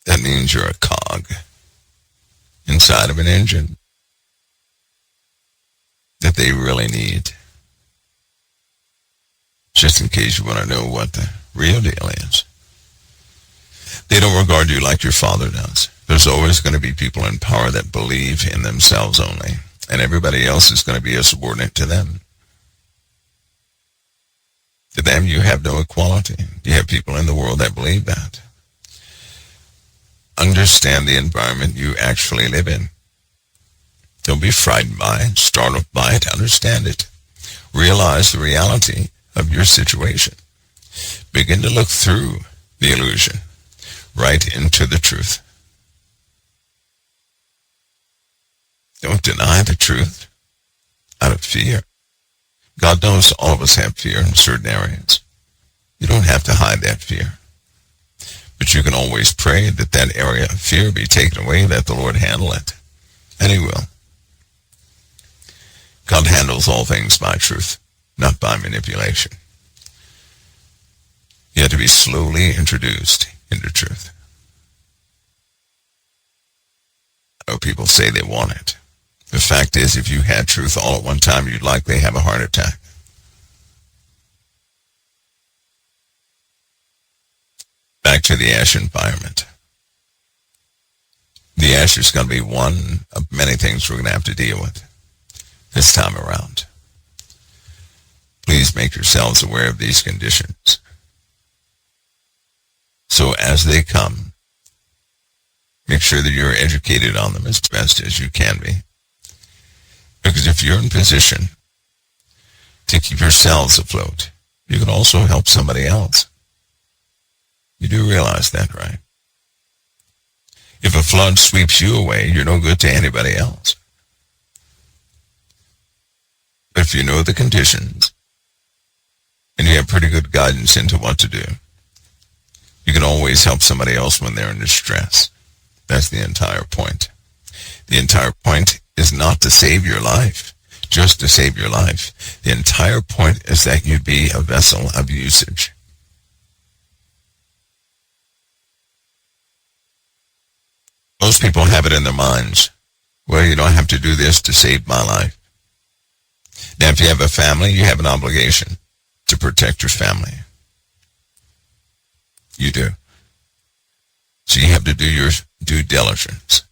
That means you're a cog inside of an engine that they really need. Just in case you want to know what the real deal is. They don't regard you like your father does. There's always going to be people in power that believe in themselves only, and everybody else is going to be a subordinate to them. To them, you have no equality. You have people in the world that believe that. Understand the environment you actually live in. Don't be frightened by it, startled by it, understand it. Realize the reality of your situation. Begin to look through the illusion right into the truth. Don't deny the truth out of fear. God knows all of us have fear in certain areas. You don't have to hide that fear. But you can always pray that that area of fear be taken away, that the Lord handle it. And he will. God handles all things by truth, not by manipulation. You have to be slowly introduced into truth. I know people say they want it. The fact is, if you had truth all at one time, you'd likely have a heart attack. Back to the ash environment. The ash is going to be one of many things we're going to have to deal with this time around. Please make yourselves aware of these conditions. So as they come, make sure that you're educated on them as best as you can be. Because if you're in position to keep yourselves afloat, you can also help somebody else. You do realize that, right? If a flood sweeps you away, you're no good to anybody else. But if you know the conditions, and you have pretty good guidance into what to do, you can always help somebody else when they're in distress. That's the entire point. The entire point is not to save your life, just to save your life. The entire point is that you be a vessel of usage. Most people have it in their minds, well, you don't have to do this to save my life. Now, if you have a family, you have an obligation to protect your family. You do. So you have to do your due diligence.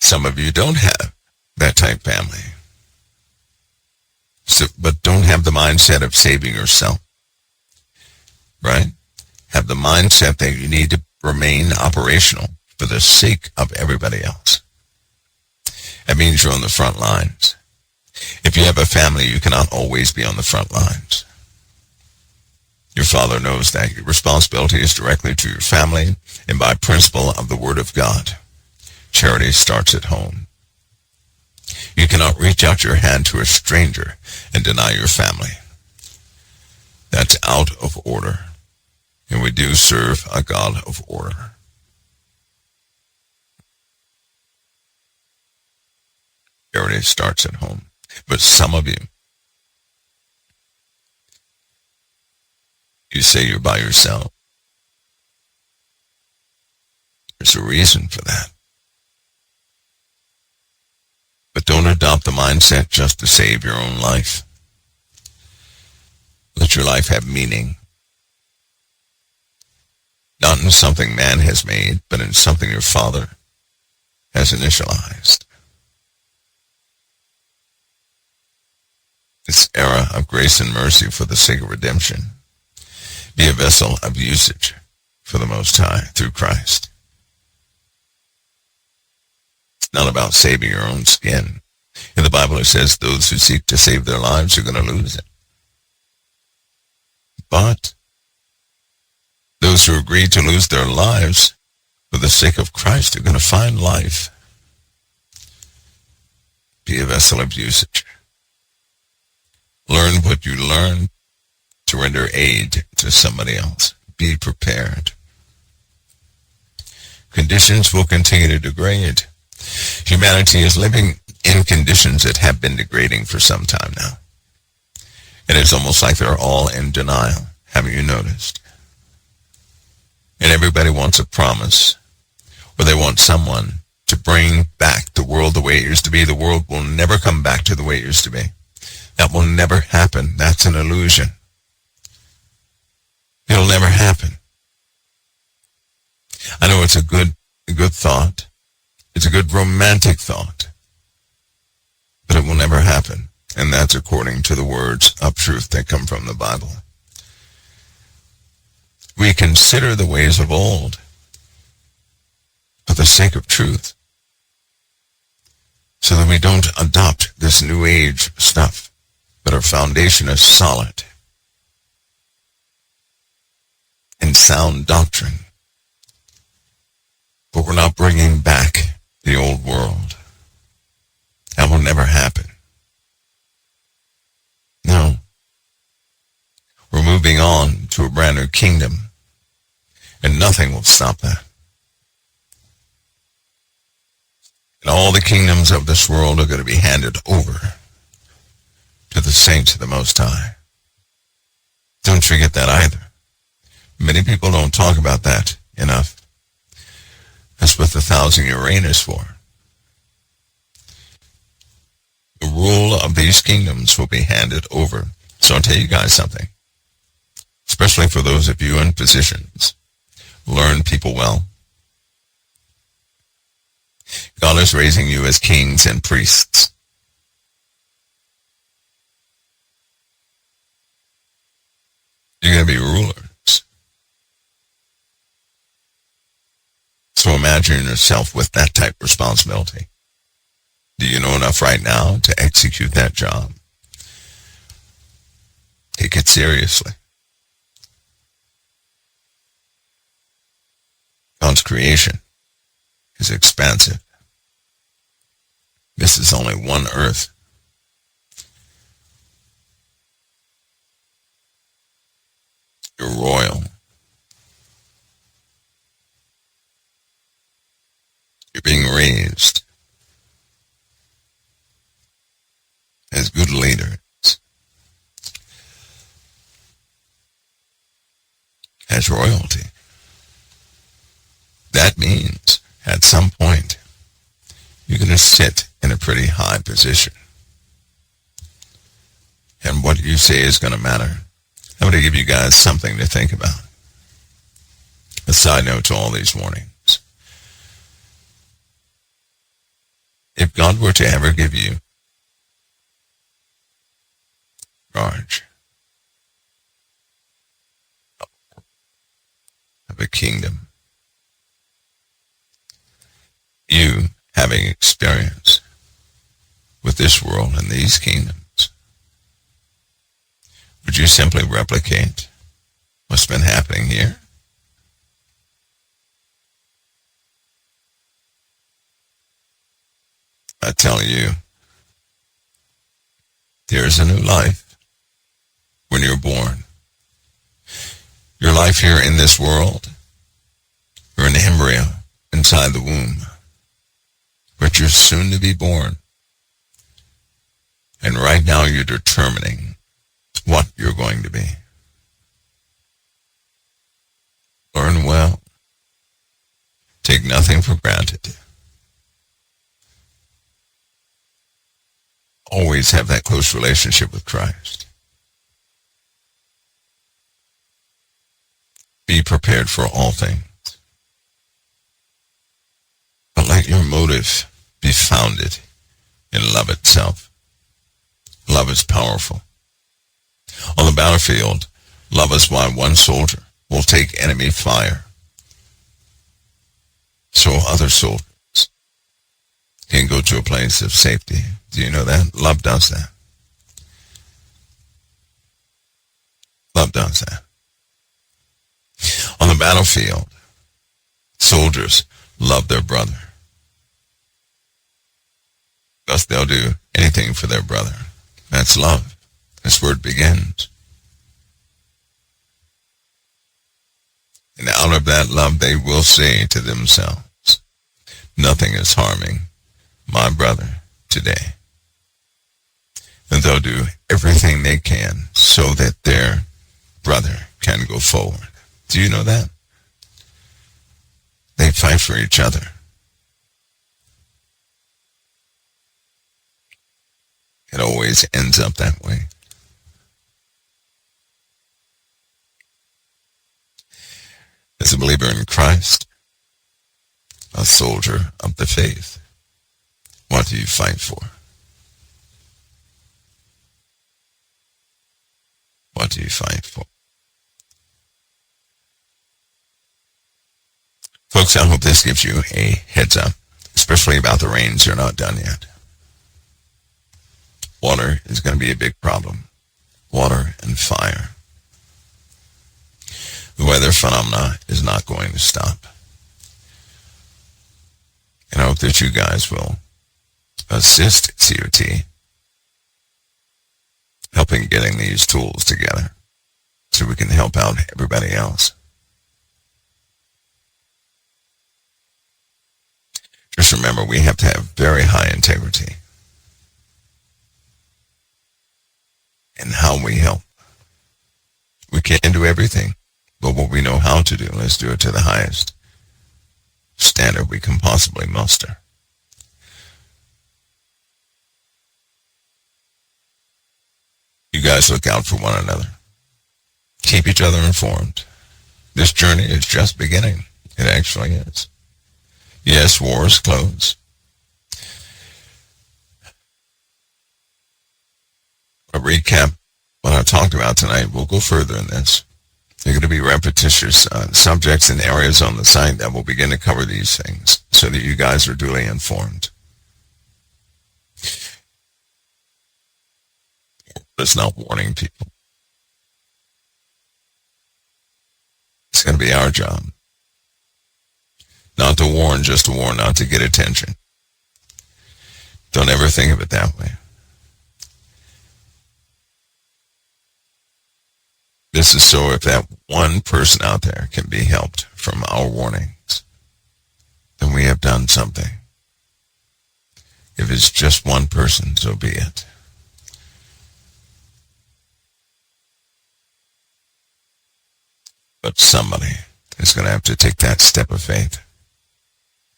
Some of you don't have that type family. So, but don't have the mindset of saving yourself. Right? Have the mindset that you need to remain operational for the sake of everybody else. That means you're on the front lines. If you have a family, you cannot always be on the front lines. Your Father knows that. Your responsibility is directly to your family and by principle of the Word of God. Charity starts at home. You cannot reach out your hand to a stranger and deny your family. That's out of order. And we do serve a God of order. Charity starts at home. But some of you, you say you're by yourself. There's a reason for that. But don't adopt the mindset just to save your own life. Let your life have meaning. Not in something man has made, but in something your Father has initialized. This era of grace and mercy for the sake of redemption. Be a vessel of usage for the Most High through Christ. It's not about saving your own skin. In the Bible it says those who seek to save their lives are going to lose it. But those who agree to lose their lives for the sake of Christ are going to find life. Be a vessel of usage. Learn what you learn to render aid to somebody else. Be prepared. Conditions will continue to degrade. Humanity is living in conditions that have been degrading for some time now. And it's almost like they're all in denial. Haven't you noticed? And everybody wants a promise, or they want someone to bring back the world the way it used to be. The world will never come back to the way it used to be. That will never happen. That's an illusion. It'll never happen. I know it's a good thought. It's a good romantic thought. But it will never happen. and that's according to the words of truth that come from the Bible. We consider the ways of old for the sake of truth, so that we don't adopt this new age stuff, but our foundation is solid in sound doctrine. But we're not bringing back the old world. That will never happen. No. We're moving on to a brand new kingdom, and nothing will stop that. And all the kingdoms of this world are going to be handed over to the saints of the Most High. Don't forget that either. Many people don't talk about that enough. That's what the 1,000-year reign is for. The rule of these kingdoms will be handed over. So I'll tell you guys something, especially for those of you in positions. Learn people well. God is raising you as kings and priests. You're going to be rulers. So imagine yourself with that type of responsibility. Do you know enough right now to execute that job? Take it seriously. God's creation is expansive. This is only one earth. You're royal. You're being raised as good leaders, as royalty. That means at some point you're going to sit in a pretty high position. And what you say is going to matter. I'm going to give you guys something to think about. A side note to all these warnings. If God were to ever give you charge of a kingdom, you having experience with this world and these kingdoms, would you simply replicate what's been happening here? I tell you, there's a new life when you're born. Your life here in this world, you're an embryo inside the womb, but you're soon to be born. And right now you're determining what you're going to be. Learn well. Take nothing for granted. Always have that close relationship with Christ. Be prepared for all things. But let your motive be founded in love itself. Love is powerful. On the battlefield, love is why one soldier will take enemy fire, so other soldiers can go to a place of safety. Do you know that? Love does that. Love does that. On the battlefield, soldiers love their brother, because they'll do anything for their brother. That's love. That's where it begins. And out of that love, they will say to themselves, nothing is harming my brother today. And they'll do everything they can so that their brother can go forward. Do you know that? They fight for each other. It always ends up that way. As a believer in Christ, a soldier of the faith, what do you fight for? What do you fight for? Folks, I hope this gives you a heads up, especially about the rains. They're not done yet. Water is going to be a big problem. Water and fire. The weather phenomena is not going to stop. And I hope that you guys will assist COT helping getting these tools together so we can help out everybody else. Just remember, we have to have very high integrity in how we help. We can't do everything, but what we know how to do, let's do it to the highest standard we can possibly muster. You guys look out for one another. Keep each other informed. This journey is just beginning. It actually is. Yes, war is close. A recap what I talked about tonight. We'll go further in this. There are going to be repetitious subjects and areas on the site that will begin to cover these things so that you guys are duly informed. It's not warning people. It's going to be our job. Not to warn, just to warn, not to get attention. Don't ever think of it that way. This is so if that one person out there can be helped from our warnings, then we have done something. If it's just one person, so be it. But somebody is going to have to take that step of faith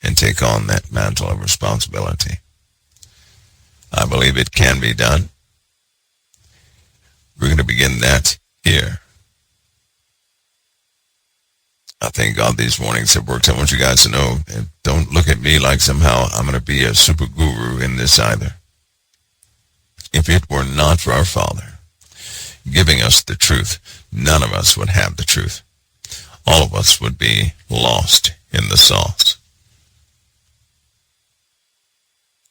and take on that mantle of responsibility. I believe it can be done. We're going to begin that here. I thank God these warnings have worked. I want you guys to know, don't look at me like somehow I'm going to be a super guru in this either. If it were not for our Father giving us the truth, none of us would have the truth. All of us would be lost in the sauce.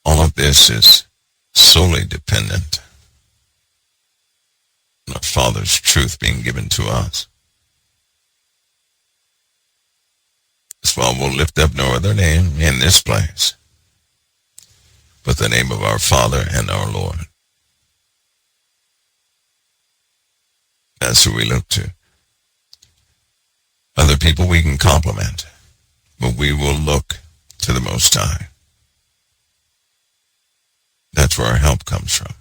All of this is solely dependent on our Father's truth being given to us. That's why we'll lift up no other name in this place but the name of our Father and our Lord. That's who we look to. Other people we can compliment, but we will look to the Most High. That's where our help comes from.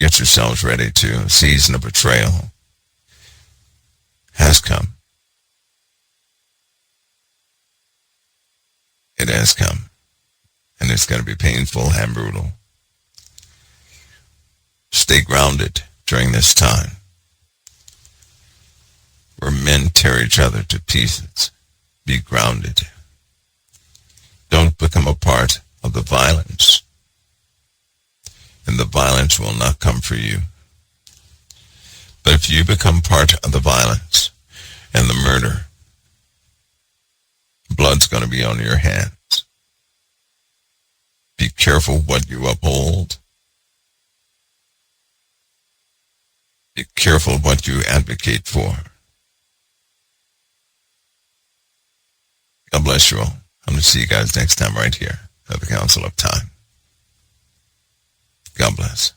Get yourselves ready to. A season of betrayal has come. It has come. And it's going to be painful and brutal. Stay grounded during this time where men tear each other to pieces. Be grounded. Don't become a part of the violence. And the violence will not come for you. But if you become part of the violence and the murder, blood's going to be on your hands. Be careful what you uphold. Be careful what you advocate for. God bless you all. I'm going to see you guys next time right here at the Council of Time. God bless.